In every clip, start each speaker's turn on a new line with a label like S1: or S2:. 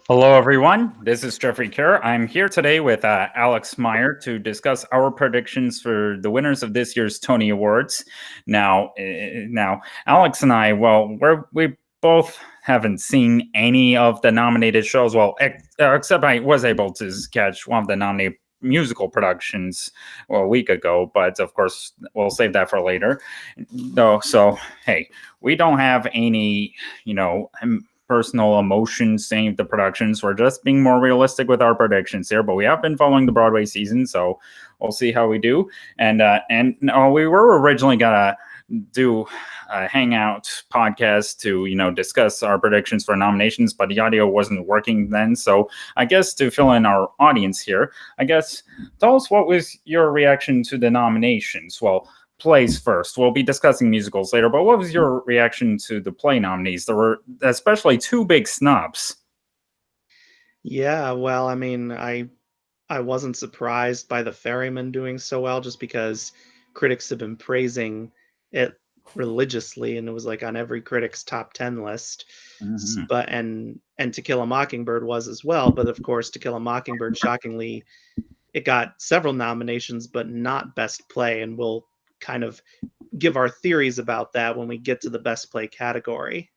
S1: Hello, everyone. This is Jeffrey Kerr. I'm here today with Alex Meyer to discuss our predictions for the winners of this year's Tony Awards. Now, Alex and I, well, we both haven't seen any of the nominated shows. Well, except I was able to catch one of the nominated musical productions a week ago, but of course we'll save that for later. No, so hey, we don't have any, you know, personal emotions saying the productions. We're just being more realistic with our predictions here, but we have been following the Broadway season, so we'll see how we do. And we were originally gonna do a hangout podcast to discuss our predictions for nominations, but the audio wasn't working then. So I guess to fill in our audience here, I guess tell us, what was your reaction to the nominations? Well, plays first. We'll be discussing musicals later, but what was your reaction to the play nominees? There were especially two big snubs.
S2: Yeah, well, I mean, I wasn't surprised by The Ferryman doing so well just because critics have been praising it religiously and it was like on every critic's top 10 list.
S1: Mhm.
S2: But and To Kill a Mockingbird was as well, but of course To Kill a Mockingbird shockingly it got several nominations but not best play, and we'll kind of give our theories about that when we get to the best play category.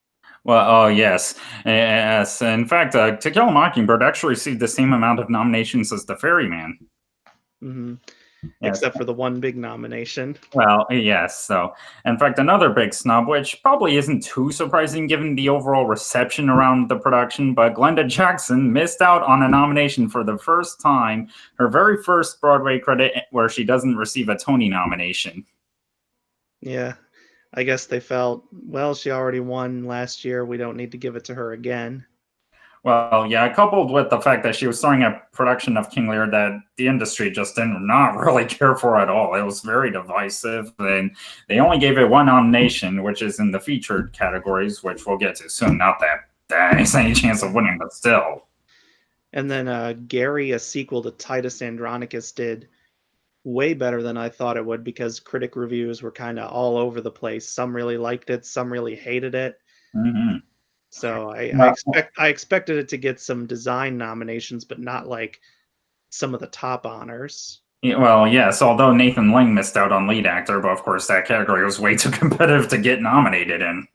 S1: Well, oh yes, yes. In fact, To Kill a Mockingbird actually received the same amount of nominations as The Ferryman.
S2: hmm
S1: Yes.
S2: Except for the one big nomination.
S1: Well, yes. So, in fact, another big snub, which probably isn't too surprising given the overall reception around the production, but Glenda Jackson missed out on a nomination for the first time, her very first Broadway credit where she doesn't receive a Tony nomination.
S2: Yeah, I guess they felt, well, she already won last year. We don't need to give it to her again.
S1: Well, yeah, coupled with the fact that she was starring a production of King Lear that the industry just did not really care for at all. It was very divisive, and they only gave it one nomination, which is in the featured categories, which we'll get to soon. Not that there's any chance of winning, but still.
S2: And then Gary, a sequel to Titus Andronicus, did way better than I thought it would because critic reviews were kind of all over the place. Some really liked it, some really hated it.
S1: Mm-hmm.
S2: So
S1: Well,
S2: I expected it to get some design nominations, but not like some of the top honors.
S1: well, yes, although Nathan Lane missed out on lead actor, but of course that category was way too competitive to get nominated in.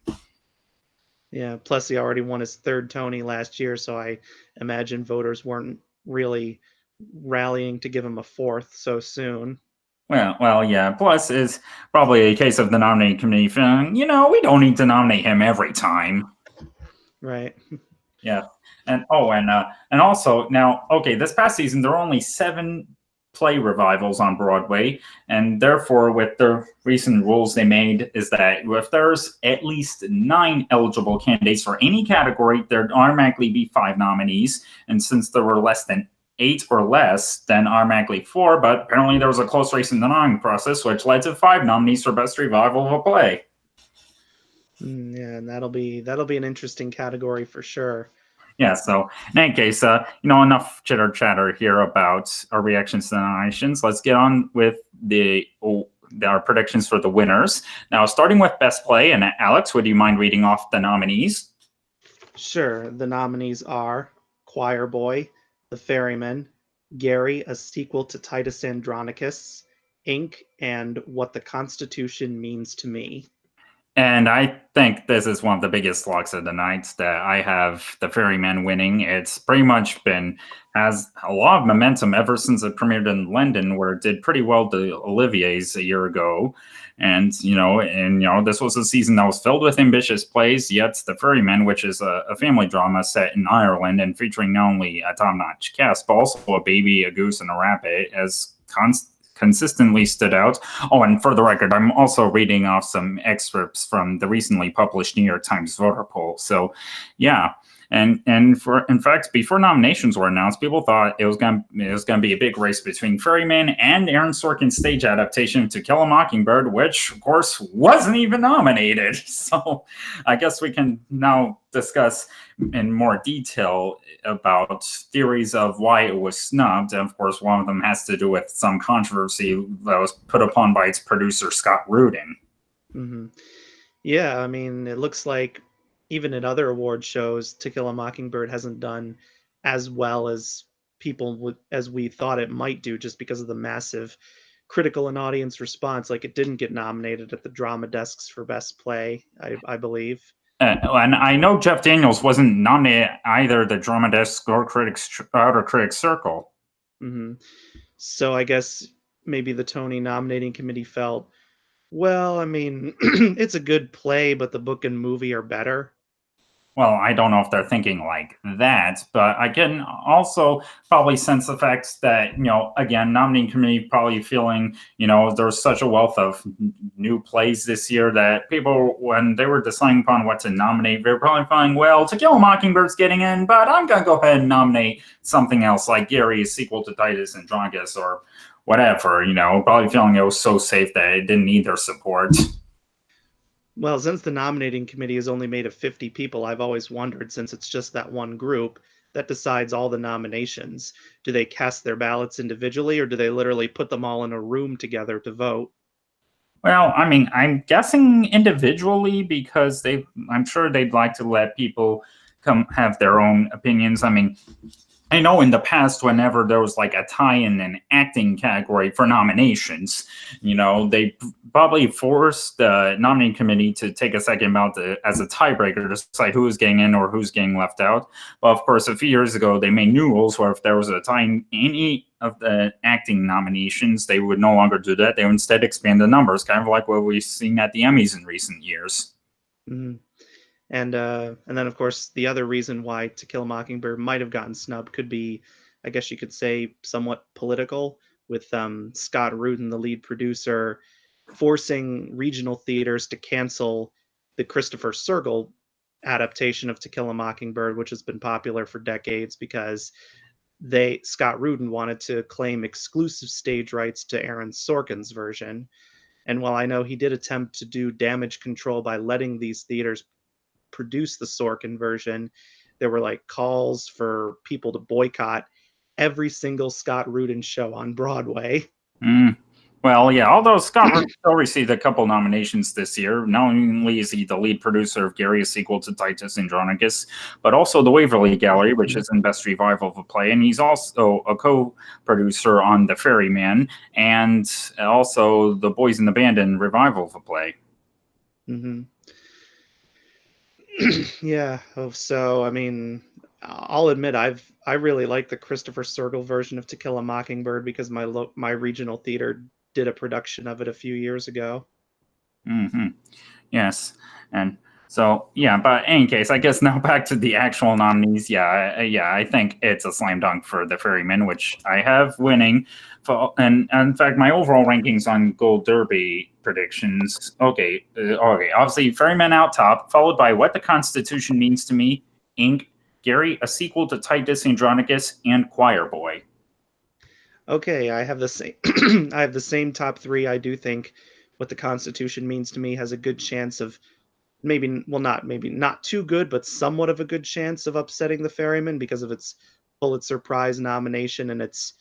S2: Yeah, plus he already won his third Tony last year, so I imagine voters weren't really rallying to give him a fourth so soon.
S1: Well, yeah. Plus, it's probably a case of the nominating committee feeling, we don't need to nominate him every time.
S2: Right.
S1: Yeah, and also now, okay, this past season there are only 7 play revivals on Broadway, and therefore, with the recent rules they made, is that if there's at least 9 eligible candidates for any category, there'd automatically be 5 nominees, and since there were less than 8 or less, then automatically 4. But apparently, there was a close race in the nominating process, which led to 5 nominees for best revival of a play.
S2: Yeah, and that'll be an interesting category for sure.
S1: Yeah, so in any case, enough chitter chatter here about our reactions to the nominations. Let's get on with our predictions for the winners. Now, starting with Best Play, and Alex, would you mind reading off the nominees?
S2: Sure, the nominees are Choir Boy, The Ferryman, Gary, a sequel to Titus Andronicus, Ink, and What the Constitution Means to Me.
S1: And I think this is one of the biggest locks of the night that I have the Ferryman winning. It's pretty much has a lot of momentum ever since it premiered in London, where it did pretty well to Olivier's a year ago. And this was a season that was filled with ambitious plays. Yet the Ferryman, which is a family drama set in Ireland and featuring not only a top-notch cast, but also a baby, a goose, and a rabbit, as consistently stood out. Oh, and for the record, I'm also reading off some excerpts from the recently published New York Times voter poll. So, yeah. And for in fact, before nominations were announced, people thought it was gonna be a big race between Ferryman and Aaron Sorkin's stage adaptation To Kill a Mockingbird, which of course wasn't even nominated. So I guess we can now discuss in more detail about theories of why it was snubbed. And of course, one of them has to do with some controversy that was put upon by its producer, Scott Rudin.
S2: hmm Yeah, I mean, it looks like even in other award shows, To Kill a Mockingbird hasn't done as well as people would as we thought it might do, just because of the massive critical and audience response. Like, it didn't get nominated at the drama desks for best play, I believe.
S1: And I know Jeff Daniels wasn't nominated either the Drama Desk or Outer Critics Circle.
S2: Hmm. So I guess maybe the Tony nominating committee felt, well, I mean, it's a good play, but the book and movie are better.
S1: Well, I don't know if they're thinking like that, but I can also probably sense the fact that, again, nominating committee probably feeling, there's such a wealth of new plays this year that people, when they were deciding upon what to nominate, they're probably feeling, well, To Kill a Mockingbird's getting in, but I'm going to go ahead and nominate something else like Gary's sequel to Titus Andronicus or whatever, probably feeling it was so safe that it didn't need their support.
S2: Well, since the nominating committee is only made of 50 people, I've always wondered, since it's just that one group that decides all the nominations, do they cast their ballots individually, or do they literally put them all in a room together to vote?
S1: Well, I mean, I'm guessing individually because I'm sure they'd like to let people come have their own opinions. I mean, I know in the past, whenever there was like a tie in an acting category for nominations, they probably forced the nominating committee to take a second about as a tiebreaker to decide who is getting in or who's getting left out. But of course, a few years ago, they made new rules where if there was a tie in any of the acting nominations, they would no longer do that. They would instead expand the numbers, kind of like what we've seen at the Emmys in recent years.
S2: Mhm. And then, of course, the other reason why To Kill a Mockingbird might have gotten snubbed could be, I guess you could say, somewhat political, with Scott Rudin, the lead producer, forcing regional theaters to cancel the Christopher Sergel adaptation of To Kill a Mockingbird, which has been popular for decades, because Scott Rudin wanted to claim exclusive stage rights to Aaron Sorkin's version. And while I know he did attempt to do damage control by letting these theaters produce the Sorkin version, there were like calls for people to boycott every single Scott Rudin show on Broadway.
S1: Mm. Well, yeah, although Scott Rudin still received a couple nominations this year. Not only is he the lead producer of Gary's sequel to Titus Andronicus, but also The Waverly Gallery, which is in Best Revival of a Play. And he's also a co-producer on The Ferryman and also The Boys in the Band in Revival of a Play.
S2: Mm-hmm. Yeah. Oh, so I mean, I'll admit I really like the Christopher Sergel version of To Kill a Mockingbird, because my regional theater did a production of it a few years ago.
S1: Mm-hmm. Yes, and so yeah, but in any case, I guess now back to the actual nominees. Yeah, I think it's a slam dunk for The Ferryman, which I have winning. And in fact, my overall rankings on Gold Derby predictions. Okay, obviously Ferryman out top, followed by What the Constitution Means to Me, Inc., Gary, a sequel to Titus Andronicus, and Choir Boy.
S2: Okay, I have the same I have the same top three. I do think What the Constitution Means to Me has a good chance of, maybe not too good, but somewhat of a good chance of upsetting The Ferryman because of its Pulitzer Prize nomination and its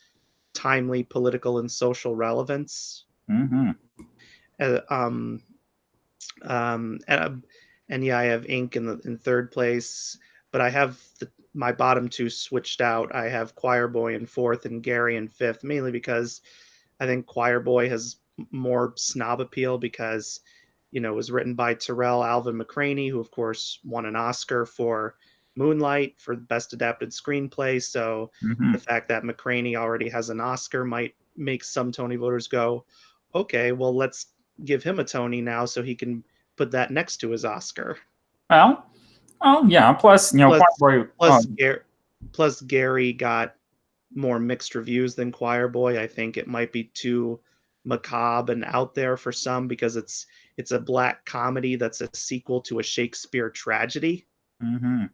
S2: timely political and social relevance.
S1: Mm-hmm.
S2: Uh, um, um, and, and yeah, I have Ink in third place, but I have my bottom two switched out. I have Choir Boy in fourth and Gary in fifth, mainly because I think Choir Boy has more snob appeal because, it was written by Terrell Alvin McCraney, who of course won an Oscar for Moonlight for Best Adapted Screenplay. So
S1: Mm-hmm.
S2: the fact that McCraney already has an Oscar might make some Tony voters go, okay, well, let's give him a Tony now so he can put that next to his Oscar.
S1: Well, oh yeah. Plus,
S2: Plus,
S1: Choir Boy.
S2: plus, plus Gary got more mixed reviews than Choir Boy. I think it might be too macabre and out there for some because it's a black comedy that's a sequel to a Shakespeare tragedy.
S1: Mm-hmm.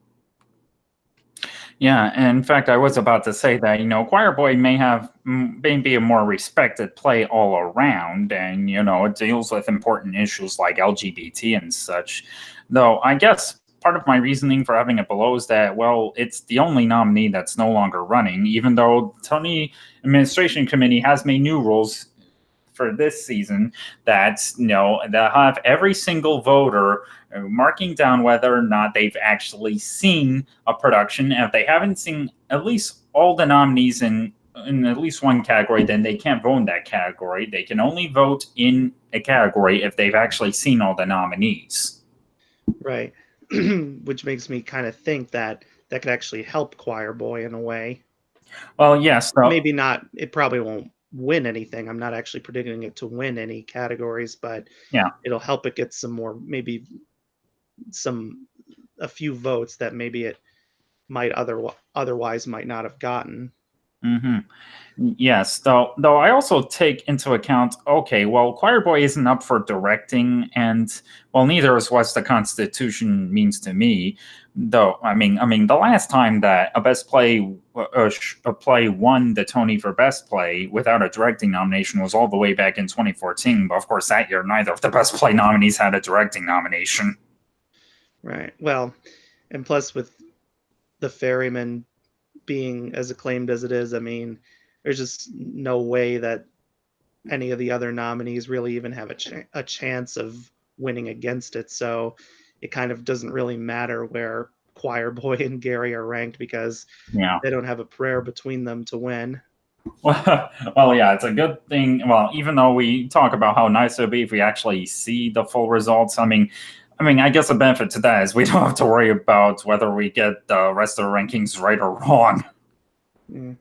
S1: Yeah, and in fact, I was about to say that Choir Boy maybe a more respected play all around, and it deals with important issues like LGBT and such. Though I guess part of my reasoning for having it below is that it's the only nominee that's no longer running, even though the Tony Administration Committee has made new rules for this season that that have every single voter marking down whether or not they've actually seen a production. If they haven't seen at least all the nominees in at least one category, then they can't vote in that category. They can only vote in a category if they've actually seen all the nominees.
S2: Right. Which makes me kind of think that that could actually help Choir Boy in a way.
S1: Well, yes. So,
S2: Maybe not, it probably won't win anything. I'm not actually predicting it to win any categories, but
S1: yeah.
S2: it'll help it get some more, maybe some, a few votes that maybe it might otherwise might not have gotten.
S1: Mm-hmm. Yes, though I also take into account, okay, well, Choir Boy isn't up for directing, and well, neither is what the Constitution means to me. Though I mean, the last time that a play won the Tony for Best Play without a directing nomination was all the way back in 2014. But of course, that year neither of the Best Play nominees had a directing nomination.
S2: Right. Well, and plus with the Ferryman being as acclaimed as it is, I mean, there's just no way that any of the other nominees really even have a chance of winning against it. So it kind of doesn't really matter where Choir Boy and Gary are ranked because
S1: Yeah.
S2: they don't have a prayer between them to win.
S1: Well, yeah, it's a good thing. Well, even though we talk about how nice it would be if we actually see the full results, I mean, I guess the benefit to that is we don't have to worry about whether we get the rest of the rankings right or wrong.
S2: Mm.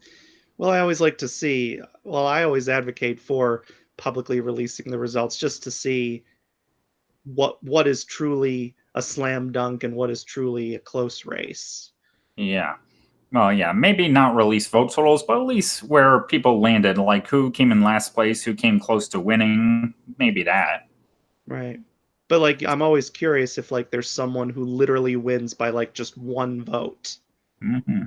S2: Well, I always like to see, well, I always advocate for publicly releasing the results just to see what is truly a slam dunk and what is truly a close race.
S1: Yeah. Well, yeah, maybe not release vote totals, but at least where people landed, like who came in last place, who came close to winning, maybe that.
S2: Right. But like I'm always curious if like there's someone who literally wins by like just one vote.
S1: Hmm.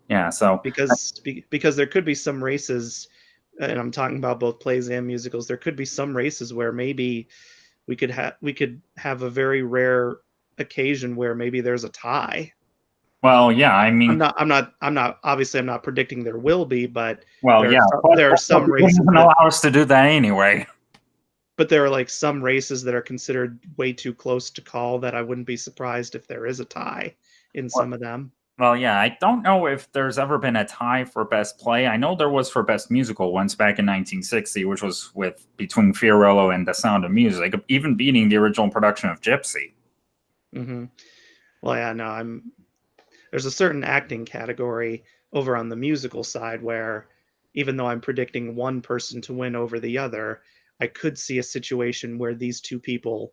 S1: Yeah, so
S2: Because there could be some races, and I'm talking about both plays and musicals, there could be some races where maybe we could have a very rare occasion where maybe there's a tie.
S1: well, yeah, I mean,
S2: I'm not predicting there will be, but
S1: well,
S2: there are
S1: yeah,
S2: there are
S1: but
S2: some
S1: we don't
S2: races
S1: even
S2: that
S1: allow us to do that anyway.
S2: but there are like some races that are considered way too close to call that I wouldn't be surprised if there is a tie in some of them.
S1: Well, yeah, I don't know if there's ever been a tie for best play. I know there was for best musical once back in 1960, which was with between Fiorello and The Sound of Music, even beating the original production of Gypsy.
S2: Hmm. Well, yeah, no, there's a certain acting category over on the musical side where even though I'm predicting one person to win over the other, I could see a situation where these two people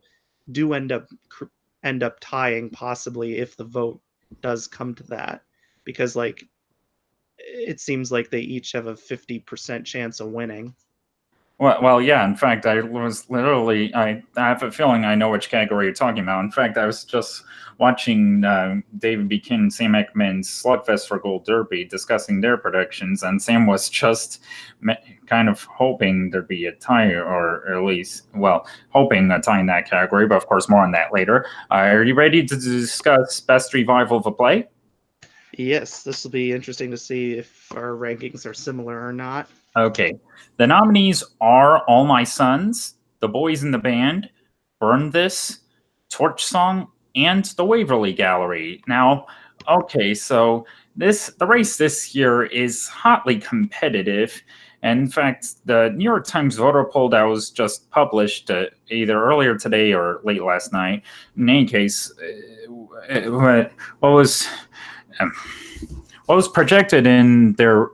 S2: do end up tying possibly if the vote does come to that because like it seems like they each have a 50% chance of winning.
S1: Well, yeah. In fact, I was literally. I have a feeling I know which category you're talking about. In fact, I was just watching David Buchanan, Sam Ekman's Slugfest for Gold Derby discussing their predictions, and Sam was just kind of hoping there'd be a tie, or at least, well, hoping a tie in that category. But of course, more on that later. Are you ready to discuss best revival of a play?
S2: Yes, this will be interesting to see if our rankings are similar or not.
S1: Okay. The nominees are All My Sons, The Boys in the Band, Burn This, Torch Song, and The Waverly Gallery. Now, okay, so the race this year is hotly competitive. And in fact, the New York Times voter poll that was just published either earlier today or late last night, in any case, what was um, what was projected in their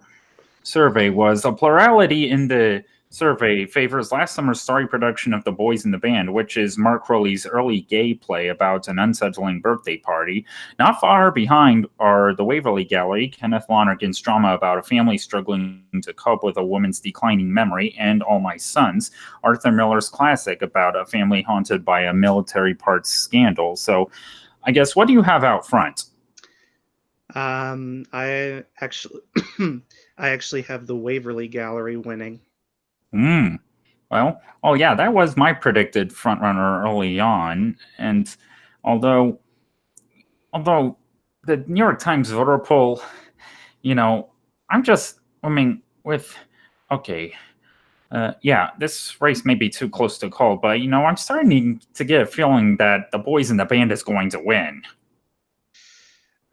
S1: survey was a plurality in the survey favors last summer's starry production of The Boys in the Band, which is Mark Crowley's early gay play about an unsettling birthday party. Not far behind are The Waverly Gallery, Kenneth Lonergan's drama about a family struggling to cope with a woman's declining memory, and All My Sons, Arthur Miller's classic about a family haunted by a military parts scandal. So I guess, what do you have out front?
S2: I actually, I actually have the Waverly Gallery winning.
S1: Hmm. Well, oh yeah, that was my predicted frontrunner early on, and although although the New York Times voter poll, you know, I'm just, I mean, with okay, Yeah, this race may be too close to call, but I'm starting to get a feeling that the boys in the band is going to win.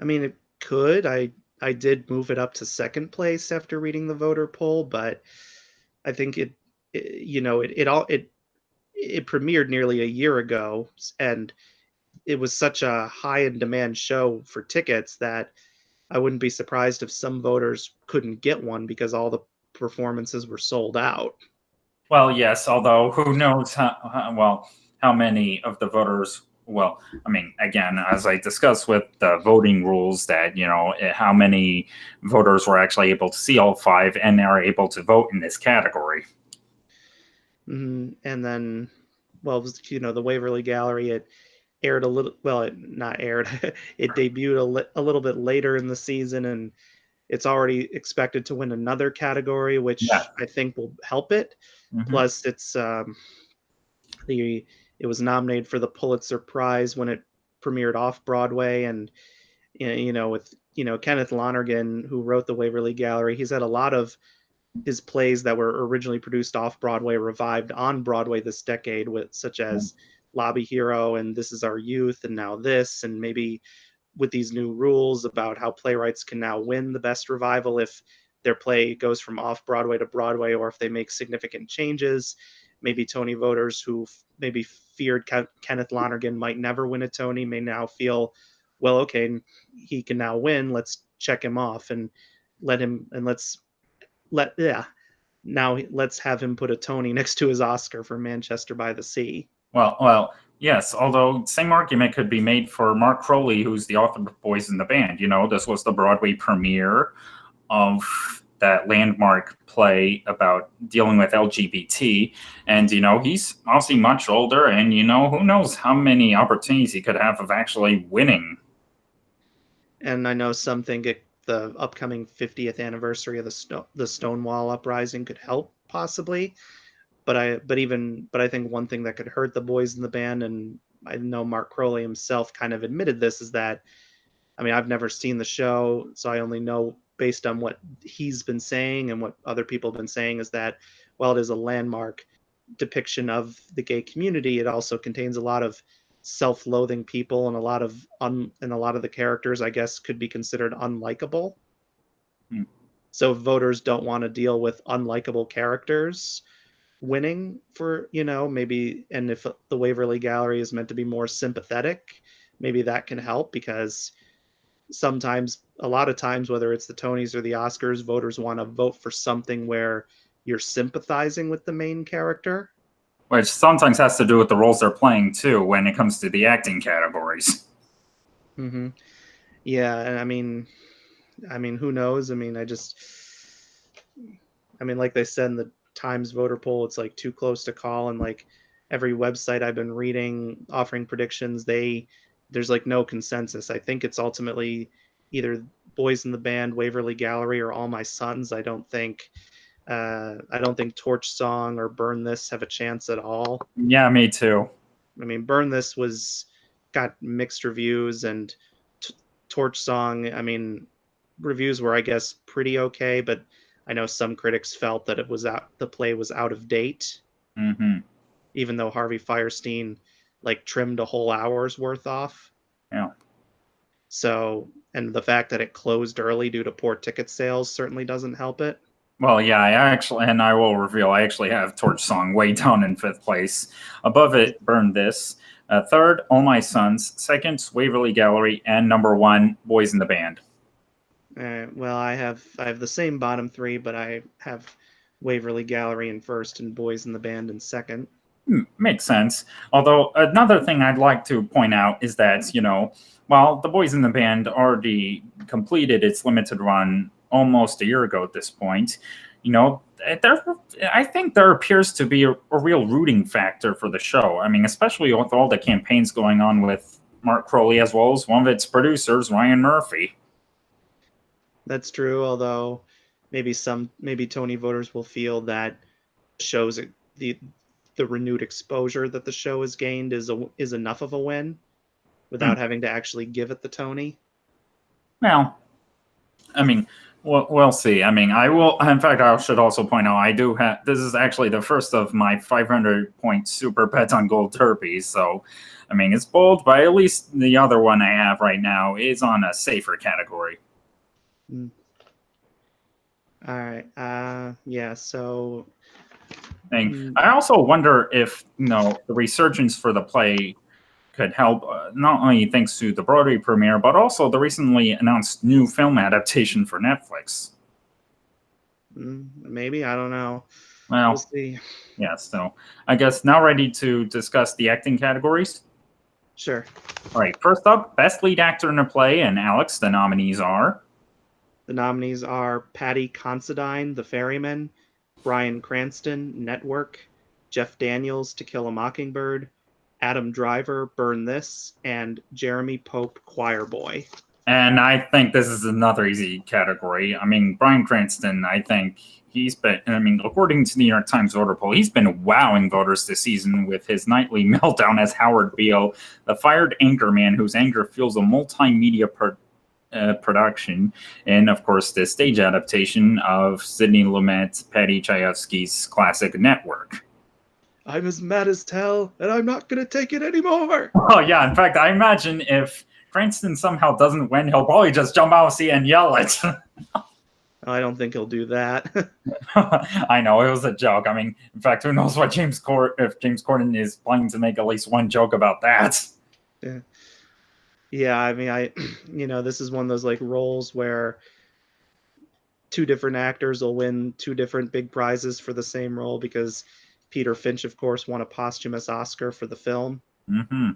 S2: I mean, it could. I did move it up to second place after reading the voter poll, but I think it premiered nearly a year ago, and it was such a high in demand show for tickets that I wouldn't be surprised if some voters couldn't get one because all the performances were sold out.
S1: Well, yes, although who knows how many of the voters. Well, I mean, again, as I discussed with the voting rules, that how many voters were actually able to see all five and are able to vote in this category.
S2: And then, well, the Waverly Gallery, it aired a little, well, it not aired, it debuted a little bit later in the season, and it's already expected to win another category,
S1: Yeah.
S2: which I think will help it.
S1: Hmm.
S2: Plus, the it was nominated for the Pulitzer Prize when it premiered off Broadway, and with Kenneth Lonergan, who wrote the Waverly Gallery, he's had a lot of his plays that were originally produced off Broadway revived on Broadway this decade, with such as Lobby Hero and This Is Our Youth, and now this, and maybe with these new rules about how playwrights can now win the best revival if their play goes from off Broadway to Broadway, or if they make significant changes. Maybe Tony voters who maybe feared Kenneth Lonergan might never win a Tony may now feel, well, okay, he can now win. Let's check him off and let him, and yeah. Now let's have him put a Tony next to his Oscar for Manchester by the Sea.
S1: Yes. Although same argument could be made for Mark Crowley, who's the author of Boys in the Band. This was the Broadway premiere of that landmark play about dealing with LGBT. And, he's obviously much older, and, who knows how many opportunities he could have of actually winning.
S2: And I know some think the upcoming 50th anniversary of the Stonewall uprising could help possibly, but I think one thing that could hurt the boys in the band, and I know Mark Crowley himself kind of admitted this, is that, I mean, I've never seen the show, so I only know based on what he's been saying and what other people have been saying, is that while it is a landmark depiction of the gay community, it also contains a lot of self-loathing people, and a lot of the characters, I guess, could be considered unlikable.
S1: Hmm.
S2: So if voters don't want to deal with unlikable characters winning, for maybe, and if the Waverly Gallery is meant to be more sympathetic, maybe that can help, because sometimes, a lot of times, whether it's the Tonys or the Oscars, voters want to vote for something where you're sympathizing with the main character.
S1: Which sometimes has to do with the roles they're playing, too, when it comes to the acting categories.
S2: Hmm. Yeah, and I mean, who knows? I mean, like they said in the Times voter poll, it's like too close to call, and like every website I've been reading offering predictions, there's like no consensus. I think it's ultimately either Boys in the Band, Waverly Gallery, or All My Sons. I don't think Torch Song or Burn This have a chance at all.
S1: Yeah, me too.
S2: I mean, Burn This was got mixed reviews, and t- Torch Song, I mean, reviews were, I guess, pretty okay, but I know some critics felt that the play was out of date,
S1: Hmm.
S2: even though Harvey Firestein like trimmed a whole hour's worth off.
S1: Yeah.
S2: So, and the fact that it closed early due to poor ticket sales certainly doesn't help it.
S1: Well, yeah, and I will reveal, I actually have Torch Song way down in fifth place. Above it, Burn This. Third, All My Sons. Second, Waverly Gallery. And number one, Boys in the Band.
S2: Well, I have the same bottom three, but I have Waverly Gallery in first and Boys in the Band in second.
S1: Makes sense. Although, another thing I'd like to point out is that, while the Boys in the Band already completed its limited run almost a year ago at this point, there, I think there appears to be a real rooting factor for the show. I mean, especially with all the campaigns going on with Mark Crowley, as well as one of its producers, Ryan Murphy.
S2: That's true, although maybe Tony voters will feel that shows the the renewed exposure that the show has gained is enough of a win
S1: Hmm.
S2: without having to actually give it the Tony.
S1: Well, I mean, Well, we'll see. I mean, I will. In fact, I should also point out I do have. This is actually the first of my 500-point super bets on Gold Derby. So, I mean, it's bold, but at least the other one I have right now is on a safer category.
S2: Mm. All right. Yeah. So,
S1: Thing.
S2: mm,
S1: I also wonder if the resurgence for the play could help, not only thanks to the Broadway premiere, but also the recently announced new film adaptation for Netflix.
S2: maybe, I don't know. We'll
S1: Well,
S2: see.
S1: yeah. So I guess now ready to discuss the acting categories.
S2: Sure.
S1: All right. First up, best lead actor in a play, and Alex. The nominees are.
S2: The nominees are Patty Considine, The Ferryman, Bryan Cranston, Network, Jeff Daniels, To Kill a Mockingbird, Adam Driver, Burn This, and Jeremy Pope, Choir Boy.
S1: And I think this is another easy category. I mean, Bryan Cranston, I think he's been, I mean, according to the New York Times voter poll, he's been wowing voters this season with his nightly meltdown as Howard Beale, the fired anchorman whose anger fuels a multimedia production, and of course, the stage adaptation of Sidney Lumet, Patty Chayefsky's classic Network.
S2: I'm as mad as hell, and I'm not going to take it anymore.
S1: Oh, yeah. In fact, I imagine if Cranston somehow doesn't win, he'll probably just jump out of seat and yell it.
S2: I don't think he'll do that.
S1: I know it was a joke. I mean, in fact, who knows what if James Corden is planning to make at least one joke about that?
S2: Yeah. Yeah, I mean, this is one of those like roles where two different actors will win two different big prizes for the same role because Peter Finch, of course, won a posthumous Oscar for the film.
S1: Mm-hmm.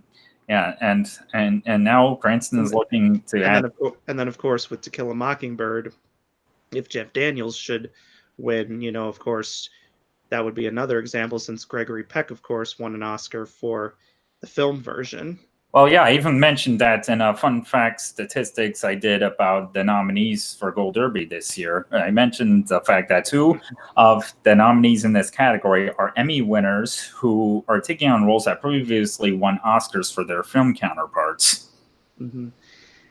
S1: Yeah, and now Cranston
S2: And,
S1: is looking to
S2: and
S1: add.
S2: then of course with To Kill a Mockingbird, if Jeff Daniels should win, of course, that would be another example since Gregory Peck, of course, won an Oscar for the film version.
S1: Well, yeah, I even mentioned that in a fun fact statistics I did about the nominees for Gold Derby this year. I mentioned the fact that two of the nominees in this category are Emmy winners who are taking on roles that previously won Oscars for their film counterparts.
S2: Mm-hmm.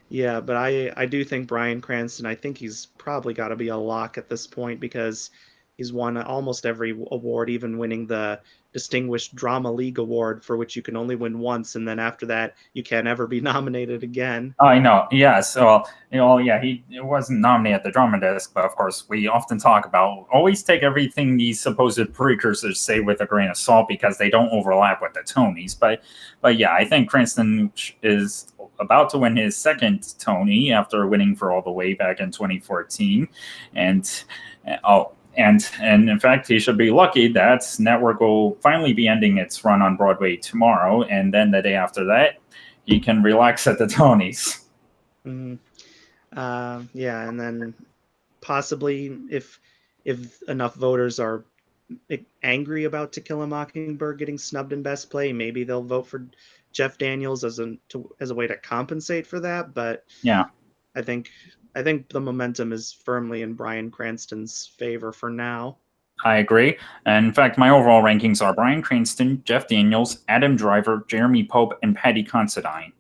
S2: Yeah, but I do think Bryan Cranston, I think he's probably got to be a lock at this point because he's won almost every award, even winning the Distinguished Drama League Award, for which you can only win once, and then after that, you can't ever be nominated again.
S1: I know, yes. Well, yeah, he wasn't nominated at the Drama Desk, but of course, we often talk about always take everything these supposed precursors say with a grain of salt because they don't overlap with the Tonys. But yeah, I think Cranston is about to win his second Tony after winning for All the Way back in 2014, and and in fact, he should be lucky that Network will finally be ending its run on Broadway tomorrow, and then the day after that, he can relax at the Tonys.
S2: Mm-hmm. Yeah, and then possibly if enough voters are angry about To Kill a Mockingbird getting snubbed in Best Play, maybe they'll vote for Jeff Daniels as a way to compensate for that. But
S1: Yeah,
S2: I think I think the momentum is firmly in Bryan Cranston's favor for now.
S1: I agree. And in fact, my overall rankings are Bryan Cranston, Jeff Daniels, Adam Driver, Jeremy Pope, and Patty Considine.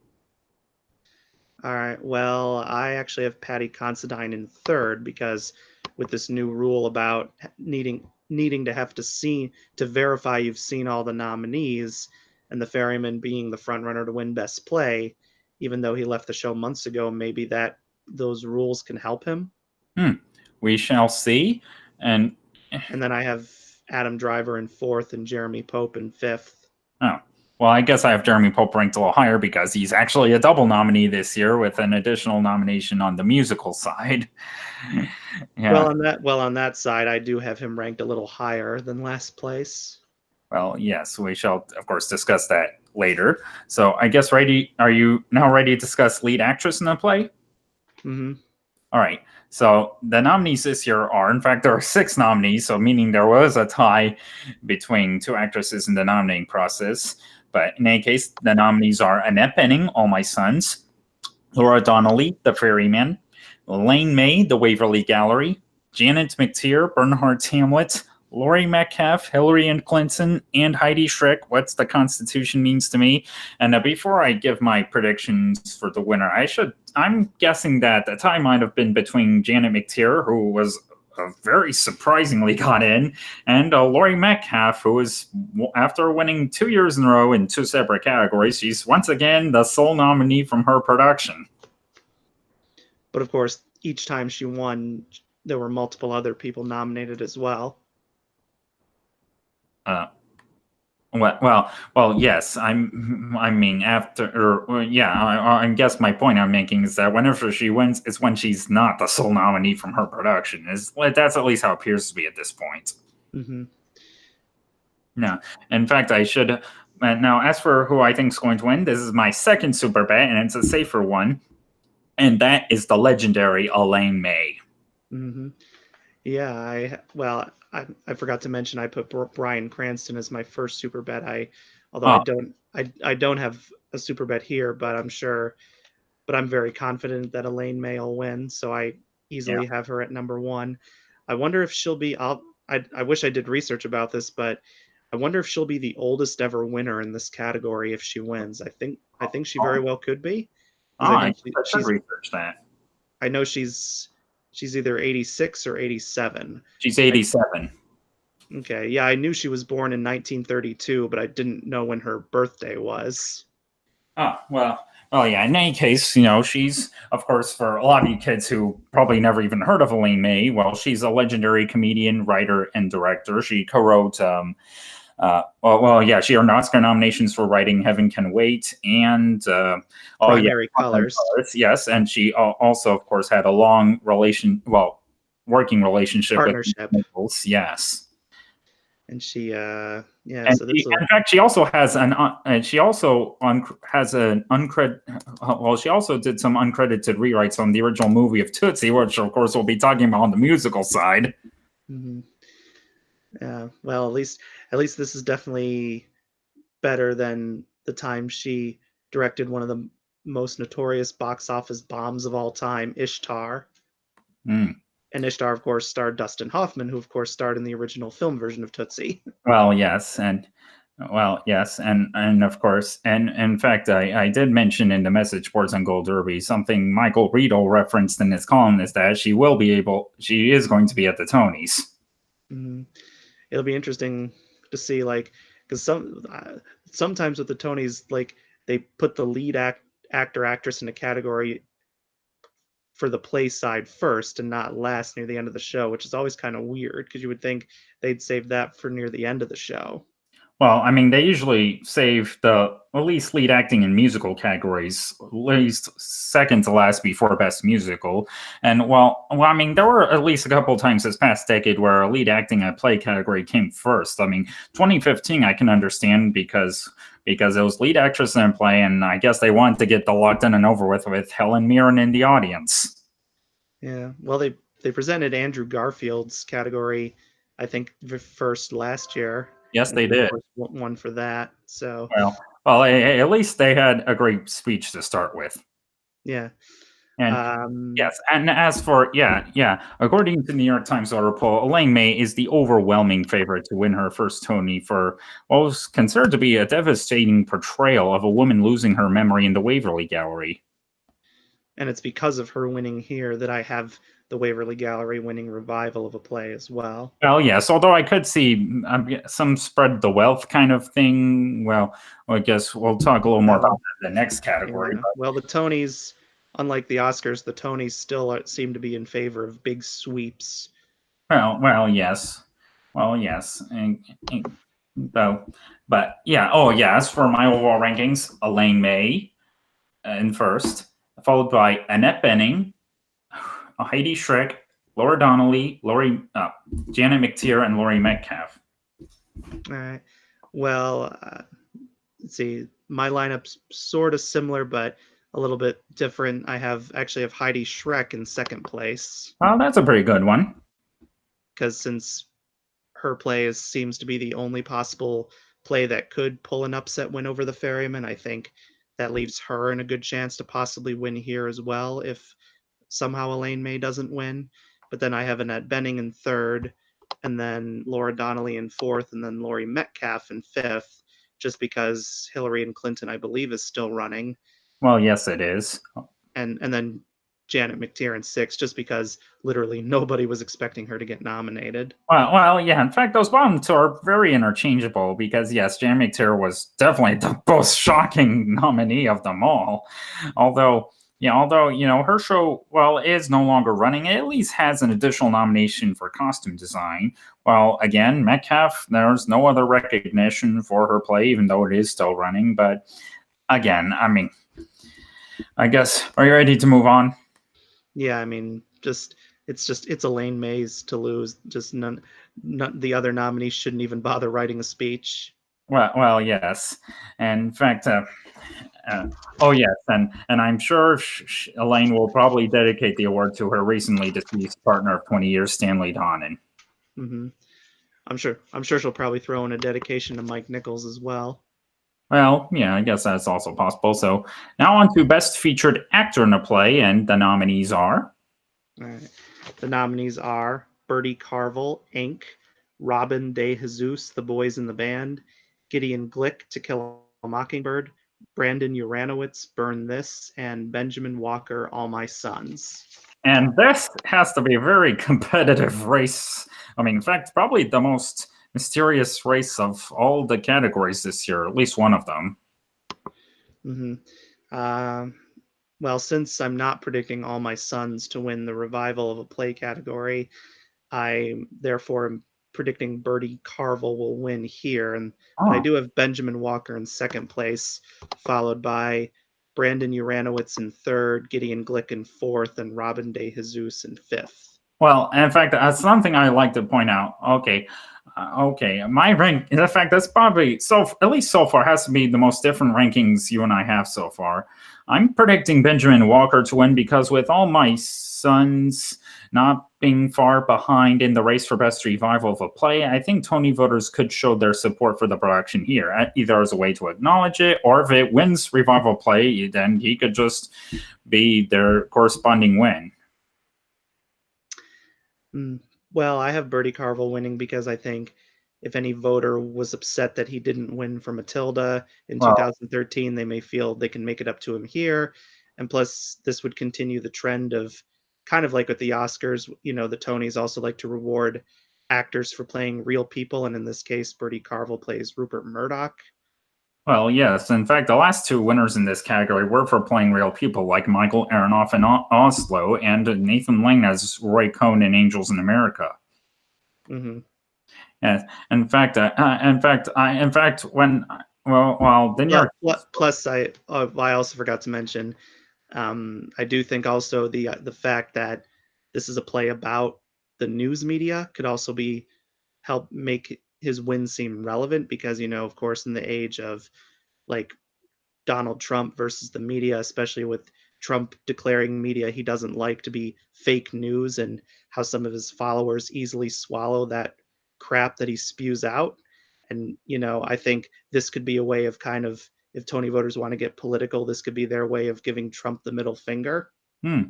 S2: All right. Well, I actually have Patty Considine in third because with this new rule about needing to have to see to verify you've seen all the nominees, and the ferryman being the front runner to win Best Play, even though he left the show months ago, maybe that those rules can help him.
S1: We shall see. And
S2: And then I have Adam Driver in fourth and Jeremy Pope in fifth.
S1: oh, well, I guess I have Jeremy Pope ranked a little higher because he's actually a double nominee this year with an additional nomination on the musical side. Yeah.
S2: Well, on that side, I do have him ranked a little higher than last place.
S1: Well, yes, we shall, of course, discuss that later. So I guess are you now ready to discuss lead actress in the play?
S2: Mm-hmm.
S1: All right. So the nominees this year are, in fact, there are 6 nominees, so meaning there was a tie between 2 actresses in the nominating process. But in any case, the nominees are Annette Bening, All My Sons, Laura Donnelly, The Ferryman, Elaine May, The Waverly Gallery, Janet McTeer, Bernhardt's Hamlet, Laurie Metcalf, Hillary and Clinton, and Heidi Schreck. What's the Constitution means to me? And before I give my predictions for the winner, I'm guessing that the tie might have been between Janet McTeer, who was very surprisingly got in, and Laurie Metcalf, who is, after winning 2 years in a row in two separate categories, she's once again the sole nominee from her production.
S2: But of course, each time she won, there were multiple other people nominated as well.
S1: Uh, well, yes. I mean, I guess my point I'm making is that whenever she wins, it's when she's not the sole nominee from her production. That's at least how it appears to be at this point.
S2: Mm-hmm.
S1: No, in fact, I should. Now, as for who I think is going to win, this is my second super bet, and it's a safer one, and that is the legendary Elaine May.
S2: Mm-hmm. Yeah, I forgot to mention I put Bryan Cranston as my first super bet. Although
S1: Oh,
S2: I don't have a super bet here, but I'm very confident that Elaine May will win, so I
S1: yeah.
S2: easily have her at number one. I wonder if she'll be. I wish I did research about this, but I wonder if she'll be the oldest ever winner in this category if she wins. I think she very
S1: Oh,
S2: well could be, because
S1: I should research that.
S2: I know she's either 86 or 87.
S1: She's
S2: I
S1: 87.
S2: Okay, yeah, I knew she was born in 1932, but I didn't know when her birthday was.
S1: Oh, well, yeah. In any case, she's, of course, for a lot of you kids who probably never even heard of Elaine May. Well, she's a legendary comedian, writer, and director. She co-wrote, yeah, she earned Oscar nominations for writing "Heaven Can Wait" and, oh yeah,
S2: Primary colors.
S1: yes, and she also, of course, had a long working relationship with
S2: Partnership.
S1: Nichols. Yes.
S2: And she yeah,
S1: And
S2: so this will
S1: in fact, she also has an uncredited. Well, she also did some uncredited rewrites on the original movie of Tootsie, which of course we'll be talking about on the musical side.
S2: Mhm. Yeah, well, at least this is definitely better than the time she directed one of the most notorious box office bombs of all time, Ishtar.
S1: Mm.
S2: And Ishtar, of course, starred Dustin Hoffman, who, of course, starred in the original film version of Tootsie.
S1: Well, yes, and of course, and in fact, I did mention in the message boards on Gold Derby something Michael Riedel referenced in his column is that she is going to be at the Tonys.
S2: Mhm. It'll be interesting to see, like, because sometimes with the Tonys, like, they put the lead actor actress in a category for the play side first and not last near the end of the show, which is always kind of weird because you would think they'd save that for near the end of the show.
S1: Well, I mean, they usually save the at least lead acting in musical categories, at least second to last before best musical. And I mean, there were at least a couple times this past decade where a lead acting in a play category came first. I mean, 2015 I can understand because it was lead actress in a play, and I guess they wanted to get the locked in and over with Helen Mirren in the audience.
S2: Yeah, well, they presented Andrew Garfield's category, I think, first last year,
S1: Yes,
S2: and
S1: they
S2: he of
S1: did.
S2: course won for that. So
S1: At least they had a great speech to start with.
S2: yeah,
S1: And
S2: um,
S1: yes, and as for according to the New York Times article, Elaine May is the overwhelming favorite to win her first Tony for what was considered to be a devastating portrayal of a woman losing her memory in the Waverly Gallery.
S2: and it's because of her winning here that I have the Waverly Gallery winning revival of a play as well.
S1: Well, yes, although I could see some spread the wealth kind of thing. Well, I guess we'll talk a little more about
S2: Well,
S1: that in the next category.
S2: yeah. Well, the Tonys, unlike the Oscars, the Tonys still seem to be in favor of big sweeps.
S1: Yes. Well, yes. Though, but yeah. Oh, yeah. As for my overall rankings, Elaine May in first, followed by Annette Bening, Heidi Schreck, Laura Donnelly, Janet McTeer, and Laurie Metcalf.
S2: All right. Well, let's see. My lineup's sort of similar, but a little bit different. I actually have Heidi Schreck in second place
S1: Well, that's a pretty good one.
S2: because since her play seems to be the only possible play that could pull an upset win over the Ferryman, I think that leaves her in a good chance to possibly win here as well if somehow Elaine May doesn't win. But then I have Annette Bening in third, and then Laura Donnelly in fourth, and then Laurie Metcalf in fifth, just because Hillary and Clinton, I believe, is still running,
S1: Well, yes, it is.
S2: and then Janet McTeer in sixth, just because literally nobody was expecting her to get nominated.
S1: Well, yeah. In fact, those bottom two are very interchangeable because yes, Jan McTeer was definitely the most shocking nominee of them all. Although, her show, well, is no longer running. It at least has an additional nomination for costume design. Well, again, Metcalf, there's no other recognition for her play, even though it is still running. But again, I mean, I guess, are you ready to move on?
S2: Yeah, I mean, it's Elaine Mays to lose. Just none the other nominees shouldn't even bother writing a speech.
S1: Well, yes. And in fact, uh, oh yes, and I'm sure Elaine will probably dedicate the award to her recently deceased partner of 20 years, Stanley Donen.
S2: Hmm. I'm sure she'll probably throw in a dedication to Mike Nichols as well.
S1: Well, yeah, I guess that's also possible. So now on to Best Featured Actor in a Play, and the nominees are.
S2: All right. The nominees are Bertie Carvel, Inc., Robin De Jesus, The Boys in the Band, Gideon Glick, To Kill a Mockingbird, Brandon Uranowitz, Burn This, and Benjamin Walker, All My Sons.
S1: And this has to be a very competitive race. I mean, in fact, probably the most mysterious race of all the categories this year, at least one of them.
S2: Mm-hmm. Well, since I'm not predicting All My Sons to win the revival of a play category, I therefore am predicting Bertie Carvel will win here, but I
S1: Oh.
S2: do have Benjamin Walker in second place, followed by Brandon Uranowitz in third, Gideon Glick in fourth, and Robin De Jesus in fifth.
S1: Well, in fact, that's something I like to point out. Okay, my rank. In fact, that's probably so. At least so far, has to be the most different rankings you and I have so far. I'm predicting Benjamin Walker to win because with All My Sons not being far behind in the race for best revival of a play, I think Tony voters could show their support for the production here, either as a way to acknowledge it, or if it wins revival play, then he could just be their corresponding win.
S2: Mm. Well, I have Bertie Carvel winning because I think if any voter was upset that he didn't win for Matilda in
S1: Well,
S2: 2013, they may feel they can make it up to him here. And plus, this would continue the trend of kind of like with the Oscars, the Tonys also like to reward actors for playing real people. And in this case, Bertie Carvel plays Rupert Murdoch.
S1: Well, yes. In fact, the last two winners in this category were for playing real people, like Michael Aronoff in Oslo and Nathan Lane as Roy Cohn in Angels in America.
S2: Hmm.
S1: Yes. In fact, when well, the New York.
S2: Plus, I also forgot to mention, I do think also the fact that this is a play about the news media could also be help make his win seem relevant because of course in the age of like Donald Trump versus the media, especially with Trump declaring media he doesn't like to be fake news and how some of his followers easily swallow that crap that he spews out. And, I think this could be a way of kind of, if Tony voters want to get political, this could be their way of giving Trump the middle finger.
S1: Hmm.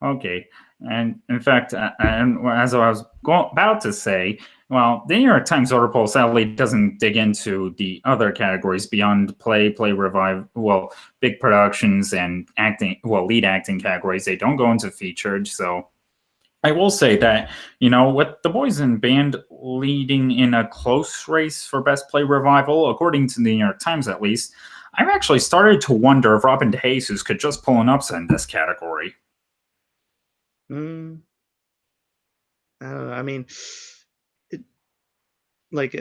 S1: Okay, and in fact, and as I was about to say, well, the New York Times order poll sadly doesn't dig into the other categories beyond play revive, well, big productions and acting, well, lead acting categories. They don't go into featured. So I will say that, with the boys in band leading in a close race for best play revival, according to the New York Times at least, I've actually started to wonder if Robin DeJesus could just pull an upset in this category.
S2: Mm, I don't know. I mean, it, like,